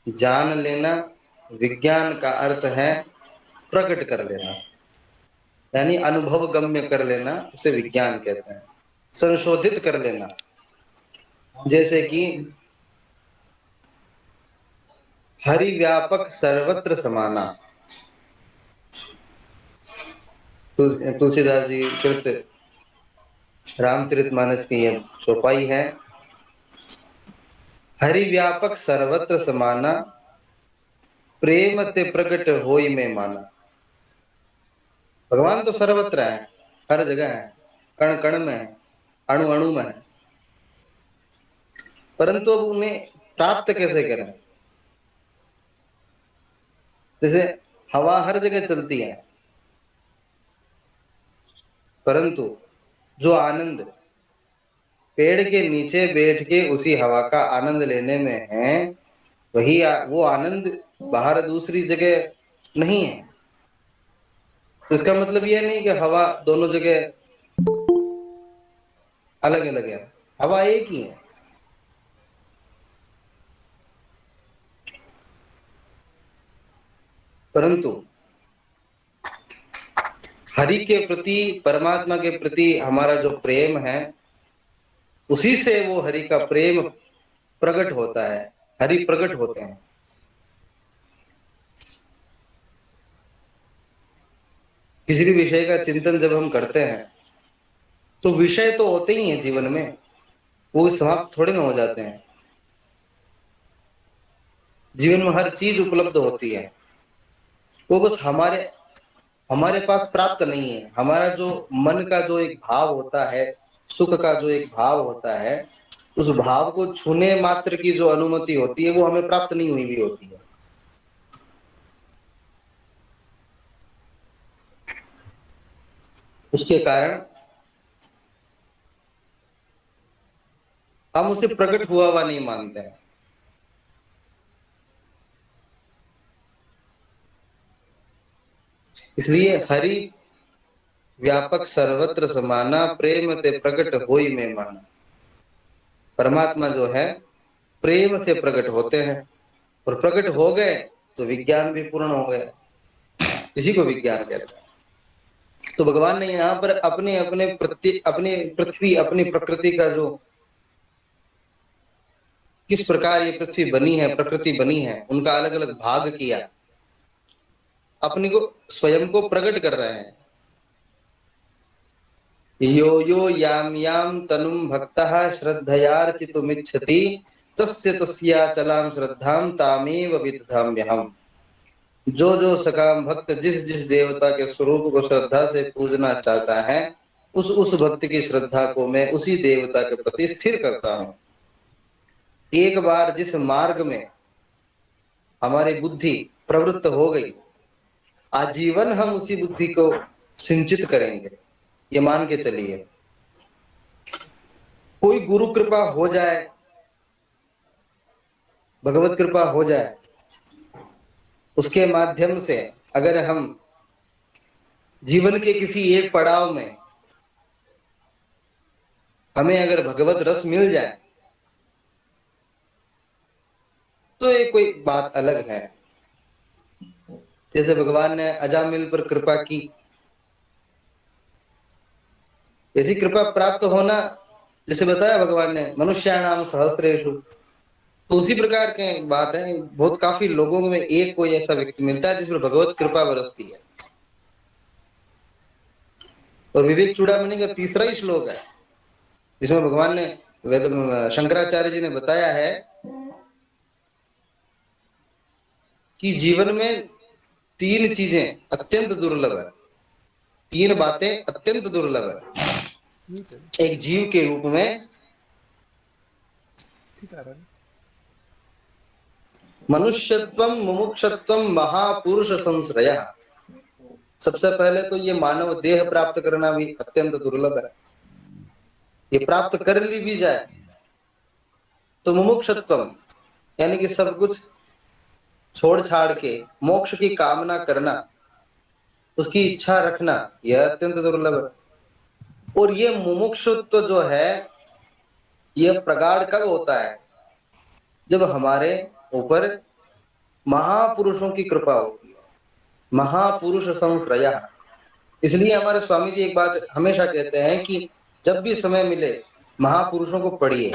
जान लेना, विज्ञान का अर्थ है प्रकट कर लेना, यानी अनुभव गम्य कर लेना, उसे विज्ञान कहते हैं। संशोधित कर लेना, जैसे कि हरि व्यापक सर्वत्र समाना। तुलसीदास जी कृत रामचरितमानस की यह चौपाई है। हरि व्यापक सर्वत्र समाना प्रेम ते प्रकट होई में माना। भगवान तो सर्वत्र है, हर जगह है, कण कण में है, अणु अणु में है, परंतु अब उन्हें प्राप्त कैसे करें? जैसे हवा हर जगह चलती है, परंतु जो आनंद पेड़ के नीचे बैठ के उसी हवा का आनंद लेने में है, वही वो आनंद बाहर दूसरी जगह नहीं है। तो इसका मतलब यह नहीं कि हवा दोनों जगह अलग अलग है, हवा एक ही है। परंतु हरि के प्रति, परमात्मा के प्रति हमारा जो प्रेम है, उसी से वो हरि का प्रेम प्रकट होता है, हरि प्रकट होते हैं। किसी भी विषय का चिंतन जब हम करते हैं तो विषय तो होते ही हैं जीवन में, वो समाप्त थोड़े ना हो जाते हैं। जीवन में हर चीज उपलब्ध होती है, वो बस हमारे हमारे पास प्राप्त नहीं है। हमारा जो मन का जो एक भाव होता है, सुख का जो एक भाव होता है, उस भाव को छूने मात्र की जो अनुमति होती है वो हमें प्राप्त नहीं हुई भी होती है। उसके कारण हम उसे प्रकट हुआ हुआ नहीं मानते हैं। इसलिए हरि व्यापक सर्वत्र समाना, प्रेम ते प्रकट होई में माना। परमात्मा जो है प्रेम से प्रकट होते हैं, और प्रकट हो गए तो विज्ञान भी पूर्ण हो गया। इसी को विज्ञान कहते हैं। तो भगवान ने यहाँ पर अपने अपने अपनी पृथ्वी, अपनी प्रकृति का जो किस प्रकार ये पृथ्वी बनी है, प्रकृति बनी है, उनका अलग अलग भाग किया, अपने को स्वयं को प्रकट कर रहे हैं। यो यो याम याम तनुम भक्तः श्रद्धयार्चितुमिच्छति तस्य तस्याचलां श्रद्धां तामेव विदधाम्यहम्। जो सकाम भक्त जिस जिस देवता के स्वरूप को श्रद्धा से पूजना चाहता है, उस भक्त की श्रद्धा को मैं उसी देवता के प्रति स्थिर करता हूँ। एक बार जिस मार्ग में हमारी बुद्धि प्रवृत्त हो गई, आजीवन हम उसी बुद्धि को सिंचित करेंगे, ये मान के चलिए। कोई गुरु कृपा हो जाए, भगवत कृपा हो जाए, उसके माध्यम से अगर हम जीवन के किसी एक पड़ाव में हमें अगर भगवत रस मिल जाए तो ये कोई बात अलग है। जैसे भगवान ने अजामिल पर कृपा की, ऐसी कृपा प्राप्त होना, जैसे बताया भगवान ने मनुष्याणाम सहस्रेषु, तो उसी प्रकार के बात है। बहुत काफी लोगों में एक कोई ऐसा व्यक्ति मिलता है जिस पर भगवत कृपा बरसती है। और विवेक चूड़ामणि का तीसरा ही श्लोक है जिसमें भगवान ने, वेद शंकराचार्य जी ने बताया है कि जीवन में तीन चीजें अत्यंत दुर्लभ है, तीन बातें अत्यंत दुर्लभ है एक जीव के रूप में। मनुष्यत्वम, मुमुक्षत्वम, महापुरुष संश्रय। सबसे पहले तो ये मानव देह प्राप्त करना भी अत्यंत दुर्लभ है। ये प्राप्त कर ली भी जाए तो मुमुक्षत्वम, यानी कि सब कुछ छोड़ छाड़ के मोक्ष की कामना करना, उसकी इच्छा रखना, यह अत्यंत दुर्लभ है। और ये मुमुक्षुत्व जो है, यह प्रगाढ़ कब होता है? जब हमारे ऊपर महापुरुषों की कृपा होती है, महापुरुष संश्रया। इसलिए हमारे स्वामी जी एक बात हमेशा कहते हैं कि जब भी समय मिले महापुरुषों को पढ़िए,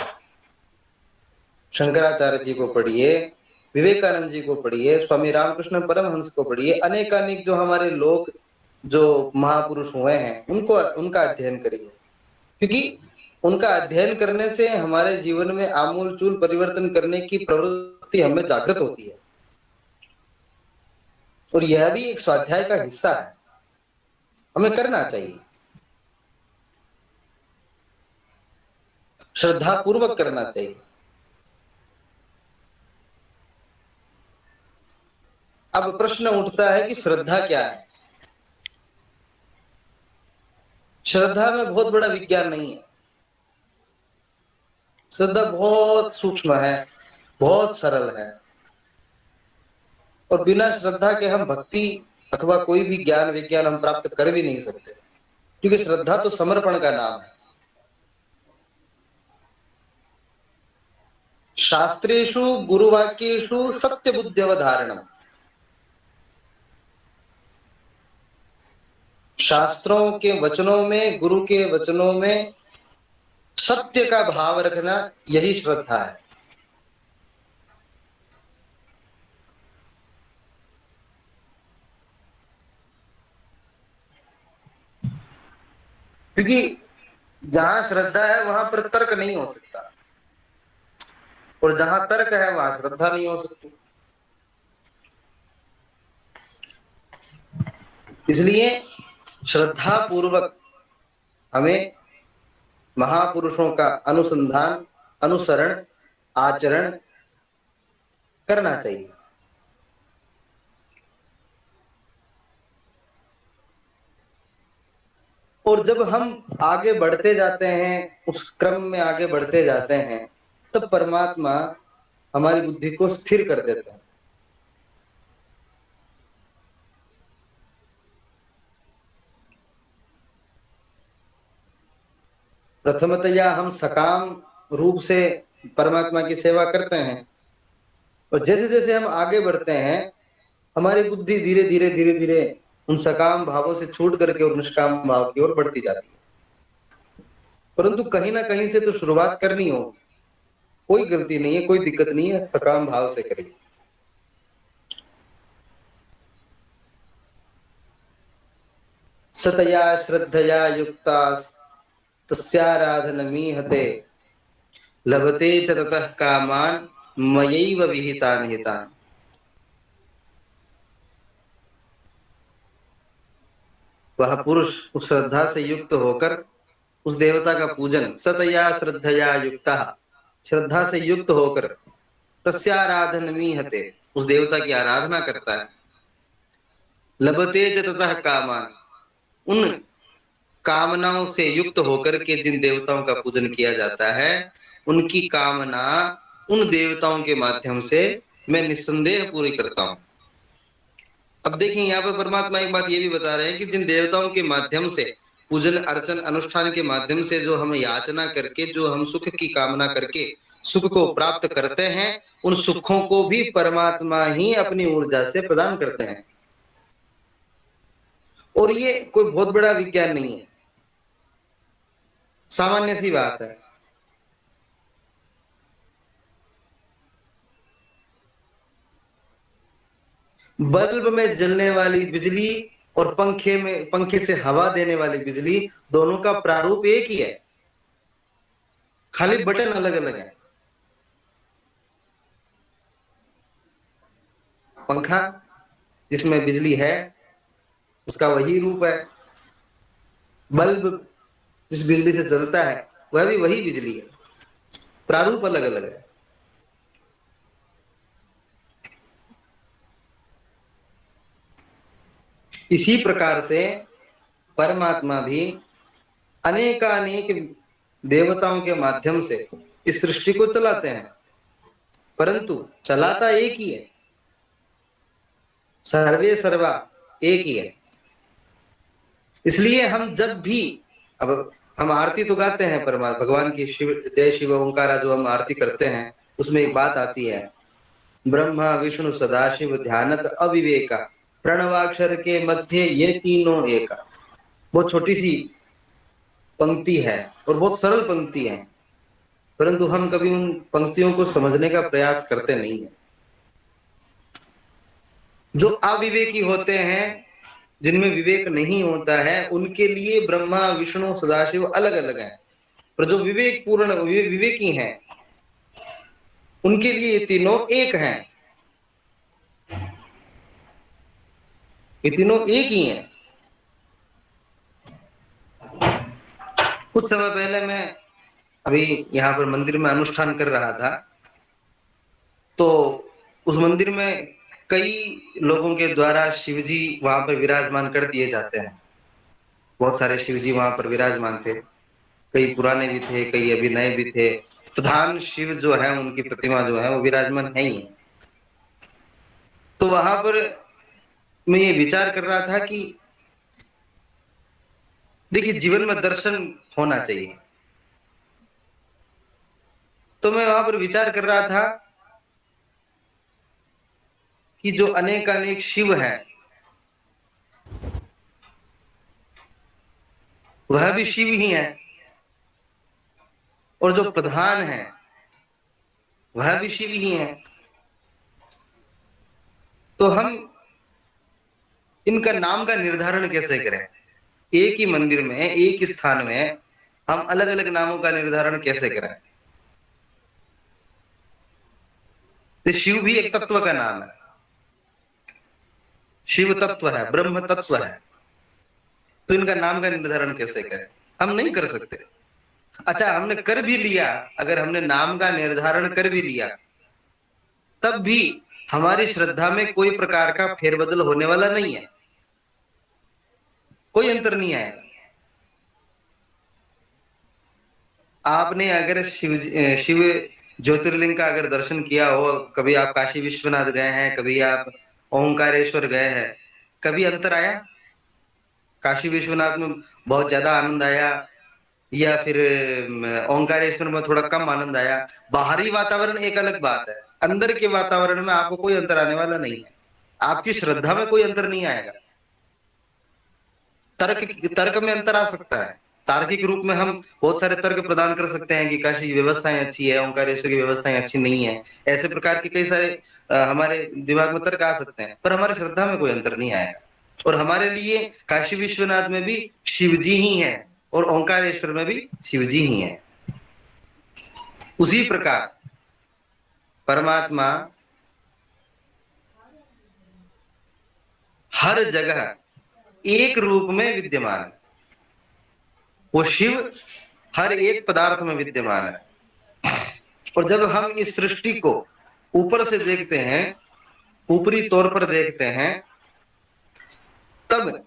शंकराचार्य जी को पढ़िए, विवेकानंद जी को पढ़िए, स्वामी रामकृष्ण परमहंस को पढ़िए, अनेकानेक जो हमारे लोग जो महापुरुष हुए हैं उनको, उनका अध्ययन करिए। क्योंकि उनका अध्ययन करने से हमारे जीवन में आमूलचूल परिवर्तन करने की प्रवृत्ति हमें जागृत होती है। और यह भी एक स्वाध्याय का हिस्सा है, हमें करना चाहिए, श्रद्धा पूर्वक करना चाहिए। अब प्रश्न उठता है कि श्रद्धा क्या है? श्रद्धा में बहुत बड़ा विज्ञान नहीं है। श्रद्धा बहुत सूक्ष्म है, बहुत सरल है, और बिना श्रद्धा के हम भक्ति अथवा कोई भी ज्ञान विज्ञान हम प्राप्त कर भी नहीं सकते। क्योंकि श्रद्धा तो समर्पण का नाम है। शास्त्रेषु गुरुवाक्येषु सत्यबुद्ध्यवधारणम। शास्त्रों के वचनों में, गुरु के वचनों में सत्य का भाव रखना, यही श्रद्धा है। क्योंकि जहां श्रद्धा है वहां पर तर्क नहीं हो सकता, और जहां तर्क है वहां श्रद्धा नहीं हो सकती। इसलिए श्रद्धा पूर्वक हमें महापुरुषों का अनुसंधान, अनुसरण, आचरण करना चाहिए। और जब हम आगे बढ़ते जाते हैं, उस क्रम में आगे बढ़ते जाते हैं, तब परमात्मा हमारी बुद्धि को स्थिर कर देता है। प्रथमतया हम सकाम रूप से परमात्मा की सेवा करते हैं, और जैसे जैसे हम आगे बढ़ते हैं हमारी बुद्धि धीरे धीरे धीरे धीरे उन सकाम भावों से छूट करके और निष्काम भाव की ओर बढ़ती जाती है। परंतु कहीं ना कहीं से तो शुरुआत करनी हो, कोई गलती नहीं है, कोई दिक्कत नहीं है, सकाम भाव से करिए। सतया श्रद्धया युक्ता तस्याराधनमीहते लभते च ततः कामान मयैव विहितान् हितान्। वह पुरुष उस श्रद्धा से युक्त होकर उस देवता का पूजन, सतया श्रद्धया युक्ता, श्रद्धा से युक्त होकर तस्याराधनमीहते, उस देवता की आराधना करता है। लभते च ततः कामान, उन कामनाओं से युक्त होकर के जिन देवताओं का पूजन किया जाता है, उनकी कामना उन देवताओं के माध्यम से मैं निस्संदेह पूरी करता हूं। अब देखें, यहाँ पर परमात्मा एक बात ये भी बता रहे हैं कि जिन देवताओं के माध्यम से, पूजन अर्चन अनुष्ठान के माध्यम से जो हम याचना करके, जो हम सुख की कामना करके सुख को प्राप्त करते हैं, उन सुखों को भी परमात्मा ही अपनी ऊर्जा से प्रदान करते हैं। और ये कोई बहुत बड़ा विज्ञान नहीं है, सामान्य सी बात है। बल्ब में जलने वाली बिजली और पंखे से हवा देने वाली बिजली, दोनों का प्रारूप एक ही है, खाली बटन अलग अलग है। पंखा जिसमें बिजली है उसका वही रूप है, बल्ब जिस बिजली से चलता है वह भी वही बिजली है, प्रारूप अलग अलग है। इसी प्रकार से परमात्मा भी अनेकानेक देवताओं के माध्यम से इस सृष्टि को चलाते हैं, परंतु चलाता एक ही है, सर्वे सर्वा एक ही है। इसलिए हम जब भी, अब हम आरती तो गाते हैं परमात्मा भगवान की, शिव जय शिव ओंकारा जो हम आरती करते हैं, उसमें एक बात आती है, ब्रह्मा विष्णु सदाशिव ध्यानत अविवेका प्रणवाक्षर के मध्य ये तीनों एक। बहुत छोटी सी पंक्ति है और बहुत सरल पंक्ति है, परंतु हम कभी उन पंक्तियों को समझने का प्रयास करते नहीं है। जो अविवेकी होते हैं, जिनमें विवेक नहीं होता है, उनके लिए ब्रह्मा विष्णु सदाशिव अलग अलग हैं, पर जो विवेक पूर्ण विवेकी हैं उनके लिए ये तीनों एक हैं, ये तीनों एक ही हैं। कुछ समय पहले मैं अभी यहाँ पर मंदिर में अनुष्ठान कर रहा था, तो उस मंदिर में कई लोगों के द्वारा शिवजी वहां पर विराजमान कर दिए जाते हैं। बहुत सारे शिवजी वहां पर विराजमान थे, कई पुराने भी थे, कई अभी नए भी थे। प्रधान शिव जो है, उनकी प्रतिमा जो है वो विराजमान है ही है। तो वहां पर मैं ये विचार कर रहा था कि देखिए, जीवन में दर्शन होना चाहिए। तो मैं वहां पर विचार कर रहा था कि जो अनेक अनेक शिव हैं वह भी शिव ही है, और जो प्रधान है वह भी शिव ही है। तो हम इनका नाम का निर्धारण कैसे करें? एक ही मंदिर में, एक ही स्थान में हम अलग अलग नामों का निर्धारण कैसे करें? तो शिव भी एक तत्व का नाम है, शिव तत्व है, ब्रह्म तत्व है, तो इनका नाम का निर्धारण कैसे करें? हम नहीं कर सकते। अच्छा, हमने कर भी लिया, अगर हमने नाम का निर्धारण कर भी लिया, तब भी हमारी श्रद्धा में कोई प्रकार का फेरबदल होने वाला नहीं है, कोई अंतर नहीं आएगा। आपने अगर शिव ज्योतिर्लिंग का अगर दर्शन किया हो, कभी आप काशी विश्वनाथ गए हैं, कभी आप ओंकारेश्वर गए हैं, कभी अंतर आया? काशी विश्वनाथ में बहुत ज्यादा आनंद आया या फिर ओंकारेश्वर में थोड़ा कम आनंद आया? बाहरी वातावरण एक अलग बात है, अंदर के वातावरण में आपको कोई अंतर आने वाला नहीं है, आपकी श्रद्धा में कोई अंतर नहीं आएगा। तर्क में अंतर आ सकता है, तार्किक रूप में हम बहुत सारे तर्क प्रदान कर सकते हैं कि काशी की व्यवस्थाएं अच्छी है, ओंकारेश्वर की व्यवस्थाएं अच्छी नहीं है, ऐसे प्रकार के कई सारे हमारे दिमाग में तर्क आ सकते हैं, पर हमारी श्रद्धा में कोई अंतर नहीं आएगा। और हमारे लिए काशी विश्वनाथ में भी शिवजी ही है और ओंकारेश्वर में भी शिवजी ही है। उसी प्रकार परमात्मा हर जगह एक रूप में विद्यमान है, वो शिव हर एक पदार्थ में विद्यमान है। और जब हम इस सृष्टि को ऊपर से देखते हैं, ऊपरी तौर पर देखते हैं, तब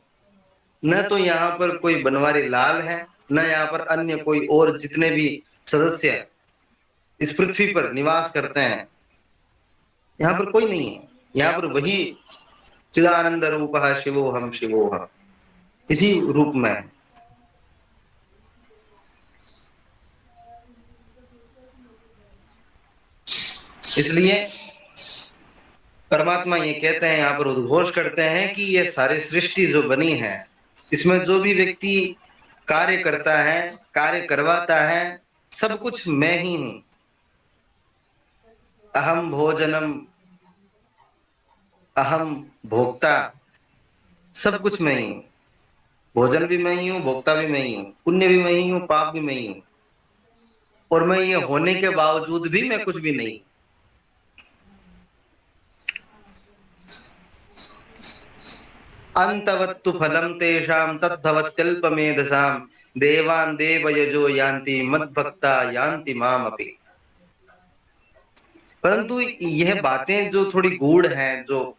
न तो यहाँ पर कोई बनवारी लाल है, न यहाँ पर अन्य कोई और जितने भी सदस्य इस पृथ्वी पर निवास करते हैं, यहाँ पर कोई नहीं है। यहाँ पर वही चिदानंद रूप शिवोहम शिवोहम इसी रूप में है। इसलिए परमात्मा ये कहते हैं, यहाँ पर उद्घोष करते हैं कि ये सारी सृष्टि जो बनी है, इसमें जो भी व्यक्ति कार्य करता है, कार्य करवाता है, सब कुछ मैं ही हूं। अहम भोजनम, अहम भोक्ता, सब कुछ मैं ही हूं। भोजन भी मैं ही हूं, भोक्ता भी मैं ही हूं, पुण्य भी मैं ही हूं, पाप भी मैं ही हूं। और मैं ये होने के बावजूद भी मैं कुछ भी नहीं। अंतवत्तु फलम तेषां तद्भवत्यल्पमेधसां देवान् देवयजो यान्ति मद्भक्ता यान्ति मामपि। परंतु यह बातें जो थोड़ी गूढ़ हैं, जो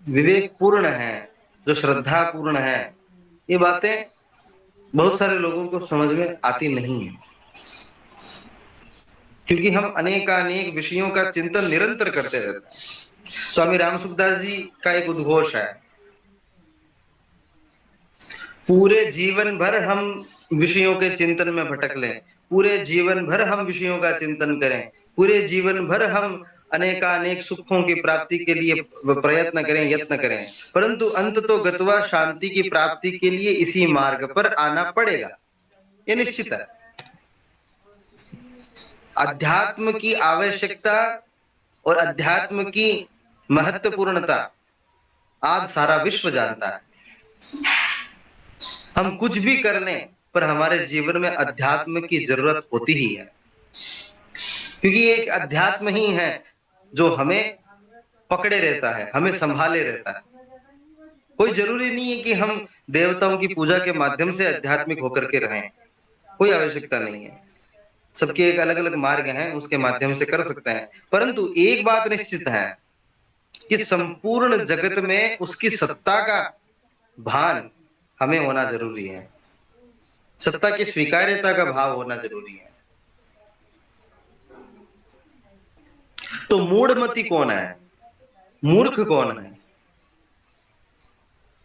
विवेकपूर्ण हैं, जो श्रद्धा पूर्ण है, ये बातें बहुत सारे लोगों को समझ में आती नहीं है, क्योंकि हम अनेकानेक विषयों का चिंतन निरंतर करते रहते हैं। स्वामी रामसुखदास जी का एक उद्घोष है, पूरे जीवन भर हम विषयों के चिंतन में भटक लें, पूरे जीवन भर हम विषयों का चिंतन करें, पूरे जीवन भर हम अनेकानेक सुखों की प्राप्ति के लिए प्रयत्न करें, यत्न करें, परंतु अंत तो गत्वा शांति की प्राप्ति के लिए इसी मार्ग पर आना पड़ेगा, ये निश्चित है। अध्यात्म की आवश्यकता और अध्यात्म की महत्वपूर्णता आज सारा विश्व जानता है। हम कुछ भी कर लें, पर हमारे जीवन में अध्यात्म की जरूरत होती ही है, क्योंकि एक अध्यात्म ही है जो हमें पकड़े रहता है, हमें संभाले रहता है। कोई जरूरी नहीं है कि हम देवताओं की पूजा के माध्यम से आध्यात्मिक होकर के रहें, कोई आवश्यकता नहीं है। सबके एक अलग अलग मार्ग हैं, उसके माध्यम से कर सकते हैं, परंतु एक बात निश्चित है कि संपूर्ण जगत में उसकी सत्ता का भान हमें होना जरूरी है, सत्ता की स्वीकार्यता का भाव होना जरूरी है। तो मूढ़मती कौन है, मूर्ख कौन है?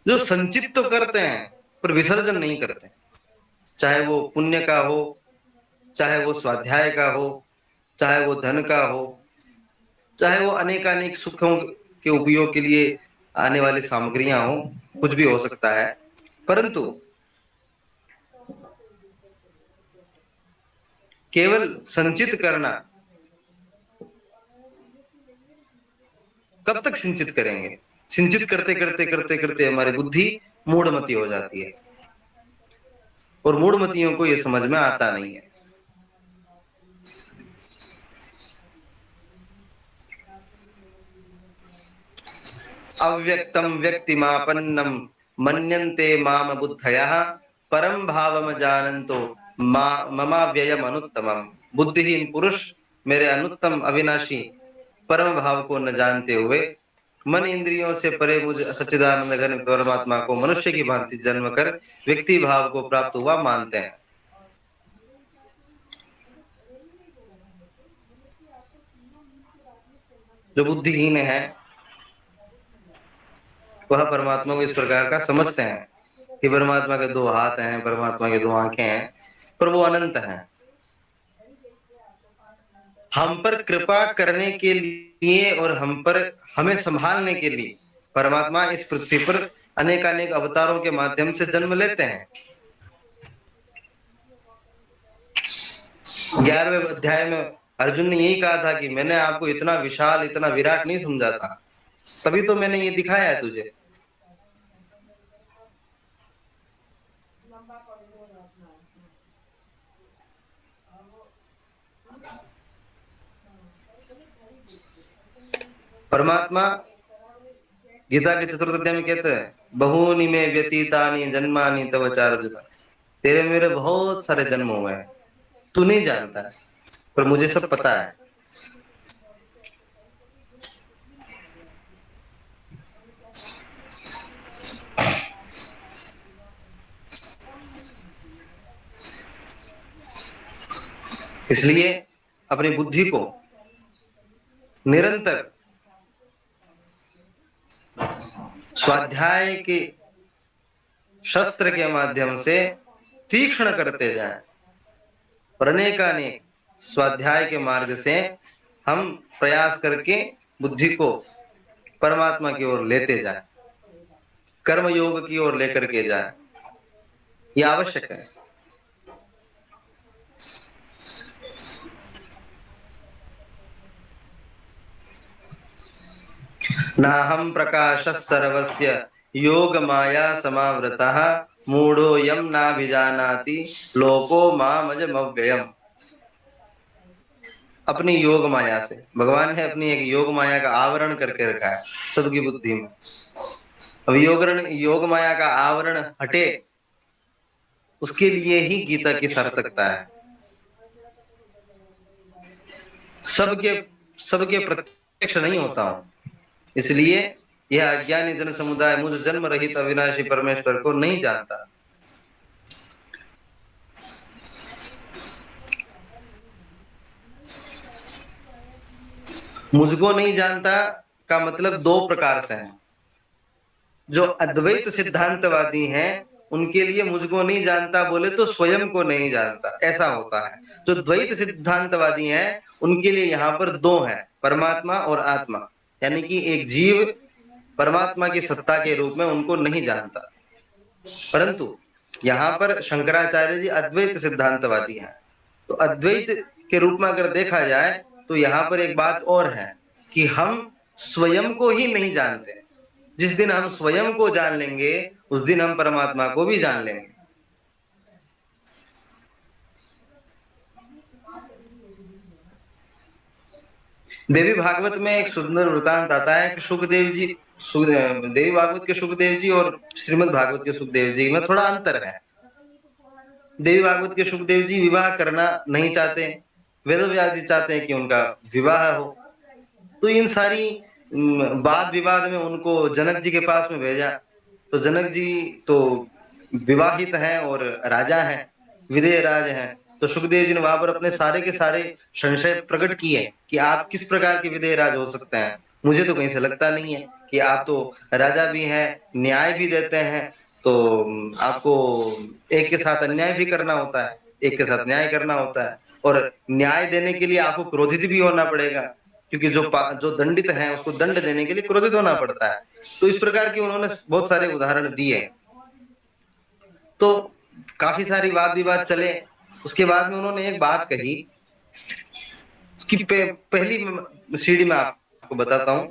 जो संचित तो करते हैं पर विसर्जन नहीं करते, चाहे वो पुण्य का हो चाहे वो स्वाध्याय का हो, चाहे वो धन का हो, चाहे वो अनेकानेक सुखों के उपयोग के लिए आने वाली सामग्रियां हो, कुछ भी हो सकता है। परंतु केवल संचित करना, कब तक सिंचित करेंगे? सिंचित करते करते करते करते हमारी बुद्धि मूढ़मती हो जाती है, और मूढ़मतियों को यह समझ में आता नहीं है। अव्यक्तम व्यक्तिमापन्नम मन्यन्ते माम बुद्धयः परम भावम जानन्तो ममाव्ययम अनुत्तमम। बुद्धिहीन पुरुष मेरे अनुत्तम अविनाशी परम भाव को न जानते हुए मन इंद्रियों से परे मुझ सच्चिदानंद घन परमात्मा को मनुष्य की भांति जन्म कर व्यक्ति भाव को प्राप्त हुआ मानते हैं। जो बुद्धिहीन है वह परमात्मा को इस प्रकार का समझते हैं कि परमात्मा के दो हाथ हैं, परमात्मा के दो आंखें हैं, पर वो अनंत हैं। हम पर कृपा करने के लिए और हमें संभालने के लिए परमात्मा इस पृथ्वी पर अनेकानेक अवतारों के माध्यम से जन्म लेते हैं। 11वें अध्याय में अर्जुन ने यही कहा था कि मैंने आपको इतना विशाल, इतना विराट नहीं समझा था, तभी तो मैंने ये दिखाया है तुझे। परमात्मा गीता के चतुर्थ अध्याय में कहते हैं, बहूनि में व्यतीतानि जन्मानि तव चार्जुन। तेरे मेरे बहुत सारे जन्म हुए हैं, तू नहीं जानता है, पर मुझे सब पता है। इसलिए अपनी बुद्धि को निरंतर स्वाध्याय के शस्त्र के माध्यम से तीक्ष्ण करते जाएं, और अनेकानेक स्वाध्याय के मार्ग से हम प्रयास करके बुद्धि को परमात्मा की ओर लेते जाएं, कर्म योग की ओर लेकर के जाएं। यह आवश्यक है। नाहं प्रकाशः सर्वस्य योग माया समावृतः मूढ़ो यम नाभिजानाति लोको मामजमव्ययम्। अपनी योग माया से, भगवान ने अपनी एक योग माया का आवरण करके रखा है सबकी बुद्धि में। अब योग माया का आवरण हटे, उसके लिए ही गीता की सार्थकता है। सबके प्रत्यक्ष नहीं होता हूं, इसलिए यह अज्ञानी जन समुदाय मुझ जन्म रहित अविनाशी परमेश्वर को नहीं जानता। मुझको नहीं जानता का मतलब दो प्रकार से है। जो अद्वैत सिद्धांतवादी हैं उनके लिए मुझको नहीं जानता बोले तो स्वयं को नहीं जानता, ऐसा होता है। जो द्वैत सिद्धांतवादी हैं उनके लिए यहाँ पर दो हैं, परमात्मा और आत्मा, यानी कि एक जीव परमात्मा की सत्ता के रूप में उनको नहीं जानता। परंतु यहाँ पर शंकराचार्य जी अद्वैत सिद्धांतवादी हैं, तो अद्वैत के रूप में अगर देखा जाए तो यहाँ पर एक बात और है कि हम स्वयं को ही नहीं जानते। जिस दिन हम स्वयं को जान लेंगे उस दिन हम परमात्मा को भी जान लेंगे। देवी भागवत में एक सुंदर वृतांत आता है कि सुखदेव जी, देवी भागवत के सुखदेव जी और श्रीमद् भागवत के सुखदेव जी में थोड़ा अंतर है। देवी भागवत के सुखदेव जी विवाह करना नहीं चाहते, वेदव्यास जी चाहते हैं कि उनका विवाह हो। तो इन सारी वाद विवाद में उनको जनक जी के पास में भेजा। तो जनक जी तो विवाहित हैं और राजा हैं, विदेह राज हैं। तो सुखदेव जी ने वहां पर अपने सारे के सारे संशय प्रकट किए कि आप किस प्रकार के विदेह राज हो सकते हैं। मुझे तो कहीं से लगता नहीं है कि आप तो राजा भी हैं, न्याय भी देते हैं, तो आपको एक के साथ अन्याय भी करना होता है, एक के साथ न्याय करना होता है। और न्याय देने के लिए आपको क्रोधित भी होना पड़ेगा, क्योंकि जो दंडित है उसको दंड देने के लिए क्रोधित होना पड़ता है। तो इस प्रकार की उन्होंने बहुत सारे उदाहरण दिए। तो काफी सारी वाद विवाद चले। उसके बाद में उन्होंने एक बात कही, उसकी पहली सीढ़ी में आपको बताता हूं।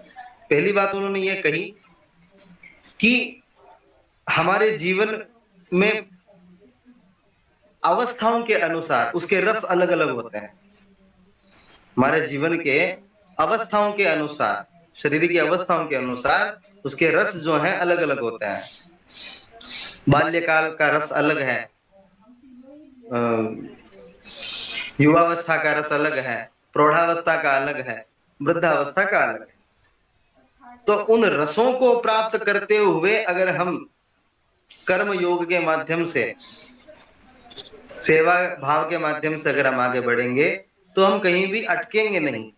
पहली बात उन्होंने ये कही कि हमारे जीवन में अवस्थाओं के अनुसार उसके रस अलग अलग होते हैं। हमारे जीवन के अवस्थाओं के अनुसार, शरीर की अवस्थाओं के अनुसार उसके रस जो हैं अलग अलग होते हैं। बाल्यकाल का रस अलग है, युवावस्था का रस अलग है, प्रौढ़ावस्था का अलग है, वृद्धावस्था का अलग है। तो उन रसों को प्राप्त करते हुए अगर हम कर्म योग के माध्यम से, सेवा भाव के माध्यम से अगर हम आगे बढ़ेंगे तो हम कहीं भी अटकेंगे नहीं।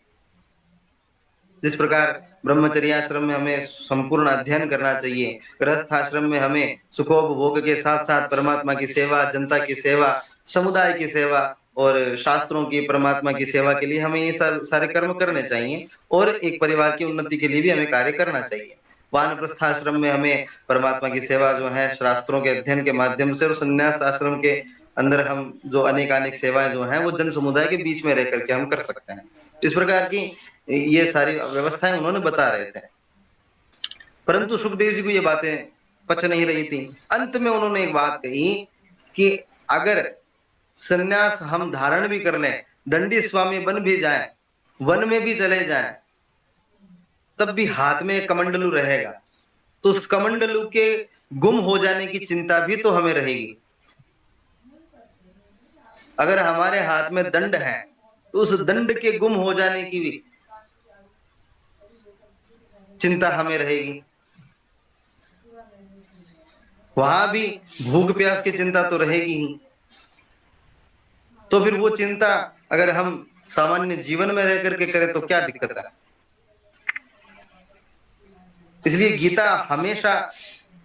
जिस प्रकार ब्रह्मचर्याश्रम में हमें संपूर्ण अध्ययन करना चाहिए, गृहस्थाश्रम में हमें सुखोपभोग के साथ साथ परमात्मा की सेवा, जनता की सेवा, समुदाय की सेवा और शास्त्रों की, परमात्मा की सेवा के लिए हमें ये सारे कर्म करने चाहिए, और एक परिवार की उन्नति के लिए भी हमें कार्य करना चाहिए। वानप्रस्थाश्रम में हमें परमात्मा की सेवा जो है शास्त्रों के अध्ययन के माध्यम से, और संन्यास आश्रम के अंदर हम जो अनेक सेवाएं जो हैं वो जन समुदाय के बीच में रह करके हम कर सकते हैं। इस प्रकार की ये सारी व्यवस्थाएं उन्होंने बता रहे थे, परंतु सुखदेव जी को ये बातें पच नहीं रही थी। अंत में उन्होंने एक बात कही कि अगर सन्यास हम धारण भी कर लें, दंडी स्वामी बन भी जाएं, वन में भी चले जाएं, तब भी हाथ में एक कमंडलू रहेगा, तो उस कमंडलू के गुम हो जाने की चिंता भी तो हमें रहेगी। अगर हमारे हाथ में दंड है तो उस दंड के गुम हो जाने की भी चिंता हमें रहेगी। वहां भी भूख प्यास की चिंता तो रहेगी ही। तो फिर वो चिंता अगर हम सामान्य जीवन में रह करके करें तो क्या दिक्कत है। इसलिए गीता हमेशा,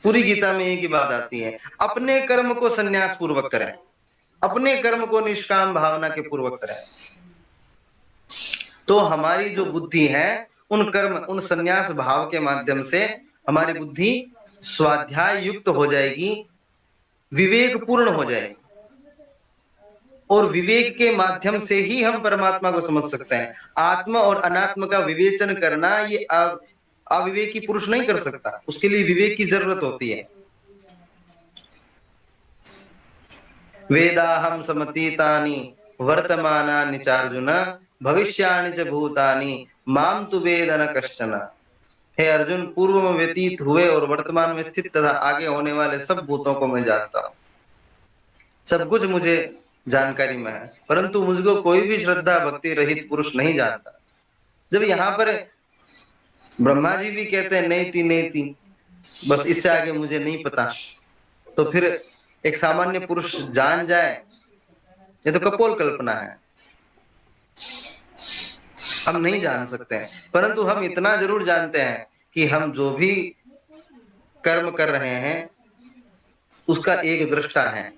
पूरी गीता में एक ही बात आती है, अपने कर्म को संन्यास पूर्वक करें, अपने कर्म को निष्काम भावना के पूर्वक करें। तो हमारी जो बुद्धि है उन कर्म, उन संन्यास भाव के माध्यम से हमारी बुद्धि स्वाध्याय युक्त हो जाएगी, विवेक पूर्ण हो जाएगी, और विवेक के माध्यम से ही हम परमात्मा को समझ सकते हैं। आत्म और अनात्म का विवेचन करना ये अविवेकी पुरुष नहीं कर सकता, उसके लिए विवेक की जरूरत होती है। वेदाहम समतीतानि वर्तमानानि चार्जुन भविष्याणि च भूतानि माम तु वेद न कश्चन। हे अर्जुन, पूर्व में व्यतीत हुए और वर्तमान में स्थित तथा आगे होने वाले सब भूतों को मैं जानता हूं, सब कुछ मुझे जानकारी में है, परंतु मुझको कोई भी श्रद्धा भक्ति रहित पुरुष नहीं जानता। जब यहाँ पर ब्रह्मा जी भी कहते हैं नहीं थी, बस इससे आगे मुझे नहीं पता, तो फिर एक सामान्य पुरुष जान जाए, ये तो कपोल कल्पना है, हम नहीं जान सकते हैं। परंतु हम इतना जरूर जानते हैं कि हम जो भी कर्म कर रहे हैं उसका एक दृष्टा है।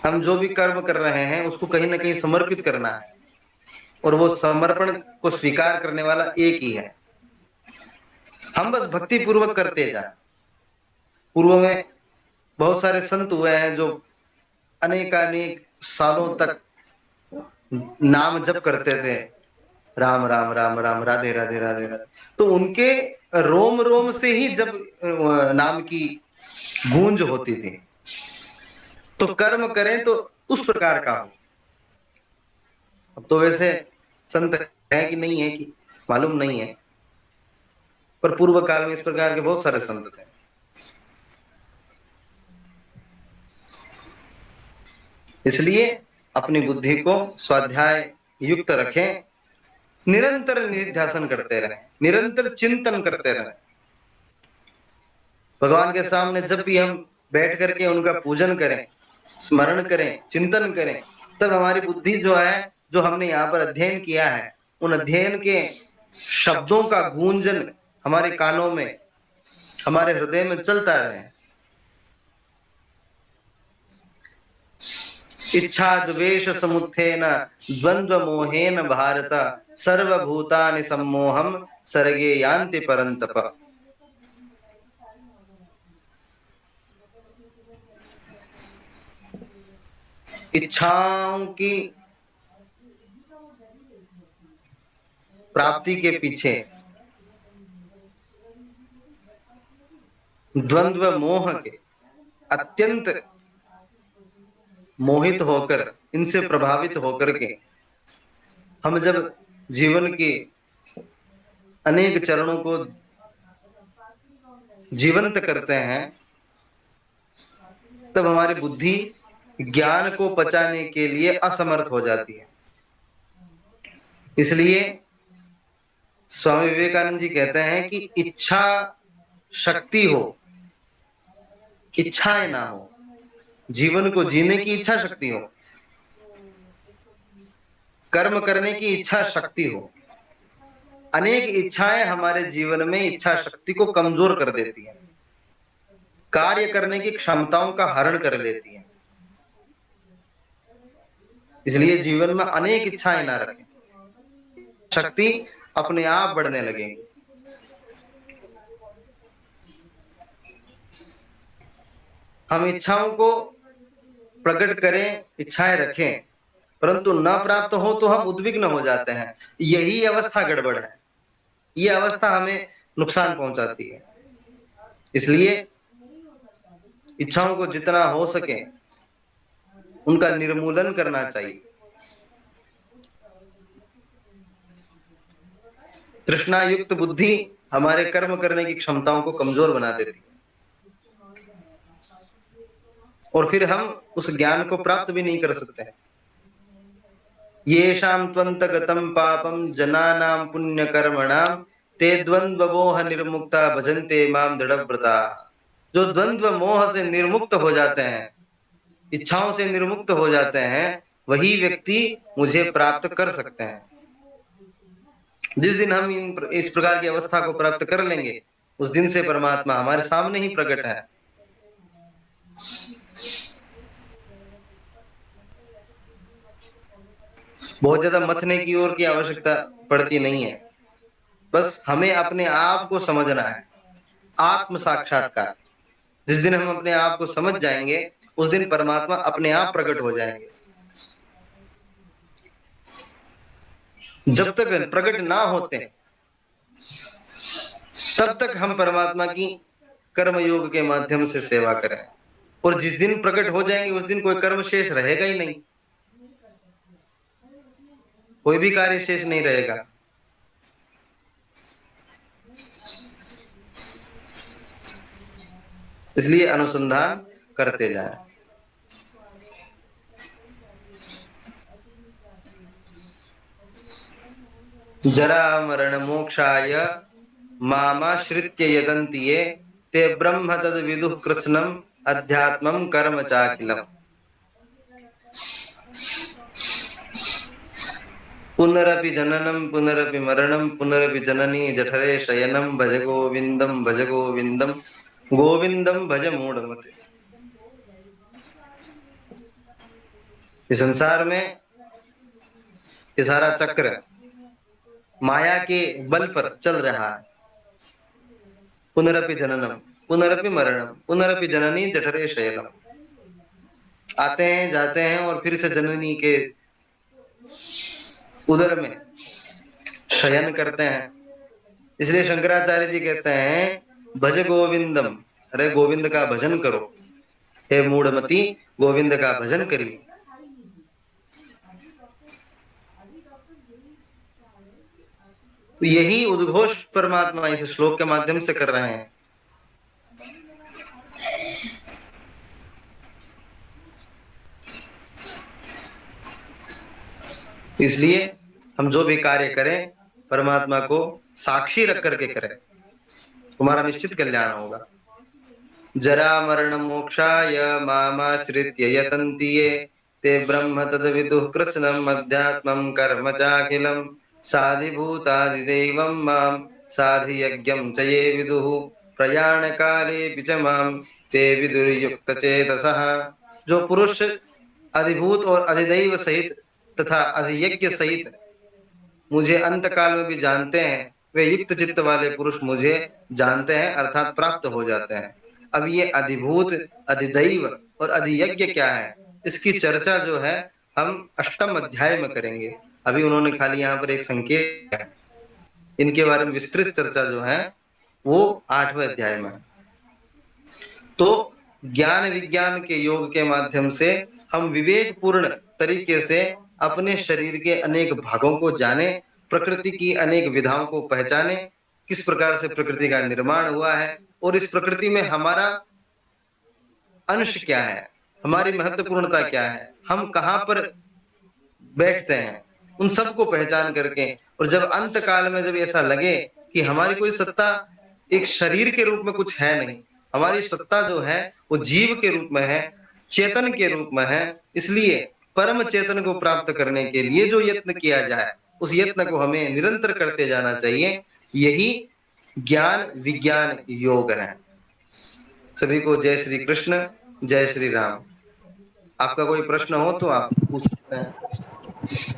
हम जो भी कर्म कर रहे हैं उसको कहीं ना कहीं समर्पित करना है, और वो समर्पण को स्वीकार करने वाला एक ही है। हम बस भक्ति पूर्वक करते जाए। पूर्व में बहुत सारे संत हुए हैं जो अनेकानेक सालों तक नाम जप करते थे, राम राम राम राम, राधे राधे राधे राधे, तो उनके रोम रोम से ही जब नाम की गूंज होती थी। तो कर्म करें तो उस प्रकार का हो। अब तो वैसे संत है कि नहीं है कि मालूम नहीं है, पर पूर्व काल में इस प्रकार के बहुत सारे संत थे। इसलिए अपनी बुद्धि को स्वाध्याय युक्त रखें, निरंतर निध्यासन करते रहें, निरंतर चिंतन करते रहें। भगवान के सामने जब भी हम बैठ करके उनका पूजन करें, स्मरण करें, चिंतन करें, तब हमारी बुद्धि जो है, जो हमने यहाँ पर अध्ययन किया है, उन अध्ययन के शब्दों का गूंजन हमारे कानों में, हमारे हृदय में चलता रहे। इच्छा द्वेष समुत्थेन द्वंद्व मोहेन भारत सर्वभूतानि सम्मोहम सर्गे यान्ति परन्तप। इच्छाओं की प्राप्ति के पीछे द्वंद्व मोह के अत्यंत मोहित होकर, इनसे प्रभावित होकर के हम जब जीवन के अनेक चरणों को जीवंत करते हैं, तब हमारी बुद्धि ज्ञान को पचाने के लिए असमर्थ हो जाती है। इसलिए स्वामी विवेकानंद जी कहते हैं कि इच्छा शक्ति हो, इच्छाएं ना हो, जीवन को जीने की इच्छा शक्ति हो, कर्म करने की इच्छा शक्ति हो। अनेक इच्छाएं हमारे जीवन में इच्छा शक्ति को कमजोर कर देती हैं, कार्य करने की क्षमताओं का हरण कर लेती हैं। इसलिए जीवन में अनेक इच्छाएं ना रखें, शक्ति अपने आप बढ़ने लगेगी। हम इच्छाओं को प्रकट करें, इच्छाएं रखें, परंतु न प्राप्त हो तो हम उद्विग्न हो जाते हैं। यही अवस्था गड़बड़ है, ये अवस्था हमें नुकसान पहुंचाती है। इसलिए इच्छाओं को जितना हो सके उनका निर्मूलन करना चाहिए। तृष्णा युक्त बुद्धि हमारे कर्म करने की क्षमताओं को कमजोर बना देती है, और फिर हम उस ज्ञान को प्राप्त भी नहीं कर सकते। येषां त्वन्तगतं पापं जनानां पुण्यकर्मणां ते द्वंद्व मोह निर्मुक्ता भजन्ते मां दृढ़व्रता। जो द्वंद्व मोह से निर्मुक्त हो जाते हैं, इच्छाओं से निर्मुक्त हो जाते हैं, वही व्यक्ति मुझे प्राप्त कर सकते हैं। जिस दिन हम इस प्रकार की अवस्था को प्राप्त कर लेंगे, उस दिन से परमात्मा हमारे सामने ही प्रकट है। बहुत ज्यादा मथने की ओर की आवश्यकता पड़ती नहीं है, बस हमें अपने आप को समझना है। आत्म साक्षात्कार, जिस दिन हम अपने आप को समझ जाएंगे, उस दिन परमात्मा अपने आप प्रकट हो जाएंगे। जब तक प्रकट ना होते तब तक हम परमात्मा की कर्म योग के माध्यम से सेवा करें, और जिस दिन प्रकट हो जाएंगे उस दिन कोई कर्म शेष रहेगा ही नहीं, कोई भी कार्य शेष नहीं रहेगा। इसलिए अनुसंधान करते जाएं। जरा मरण मोक्षाय मामाश्रित्य यतन्ति ये ते ब्रह्म तद विदुः कृत्स्नम् अध्यात्मं कर्म चाखिलम्। पुनरपि जननं पुनरपि मरणं पुनरपि जननी जठरे शयनं भज गोविंदं भज गोविंदं गोविंदं भज मूढ़मते। इस संसार में ये सारा चक्र माया के बल पर चल रहा है। पुनरपि जननम पुनरपि मरणम पुनरपि जननी जठरे शयनम। आते हैं जाते हैं और फिर से जननी के उदर में शयन करते हैं। इसलिए शंकराचार्य जी कहते हैं भज गोविंदम, अरे गोविंद का भजन करो, हे मूढ़मती गोविंद का भजन करिए। तो यही उद्घोष परमात्मा इस श्लोक के माध्यम से कर रहे हैं। इसलिए हम जो भी कार्य करें परमात्मा को साक्षी रख करके करें, तुम्हारा निश्चित कल्याण होगा। जरा मरण मोक्षाय मामाश्रित्य यतन्ति ये ते ब्रह्म तद विदुः कृत्स्नम् अध्यात्मं कर्म चाखिलम् साधिभूतादिदैवं मां साधियज्ञं च ये विदुः प्रयाण काले च मां ते विदुर्युक्तचेतसः। जो पुरुष अधिभूत और अधिदैव सहित तथा अधियज्ञ सहित मुझे अंत काल में भी जानते हैं, वे युक्त चित्त वाले पुरुष मुझे जानते हैं अर्थात प्राप्त हो जाते हैं। अब ये अधिभूत, अधिदैव और अधियज्ञ क्या है, इसकी चर्चा जो है हम अष्टम अध्याय में करेंगे। अभी उन्होंने खाली यहाँ पर एक संकेत है, इनके बारे में विस्तृत चर्चा जो है वो 8वें अध्याय में। तो ज्ञान विज्ञान के योग के माध्यम से हम विवेक पूर्ण तरीके से अपने शरीर के अनेक भागों को जाने, प्रकृति की अनेक विधाओं को पहचाने, किस प्रकार से प्रकृति का निर्माण हुआ है और इस प्रकृति में हमारा अंश क्या है, हमारी महत्वपूर्णता क्या है, हम कहाँ पर बैठते हैं, उन सबको पहचान करके, और जब अंत काल में जब ऐसा लगे कि हमारी कोई सत्ता एक शरीर के रूप में कुछ है नहीं, हमारी सत्ता जो है वो जीव के रूप में है, चेतन के रूप में है, इसलिए परम चेतन को प्राप्त करने के लिए जो यत्न किया जाए उस यत्न को हमें निरंतर करते जाना चाहिए। यही ज्ञान विज्ञान योग है। सभी को जय श्री कृष्ण, जय श्री राम। आपका कोई प्रश्न हो तो आप पूछ सकते हैं।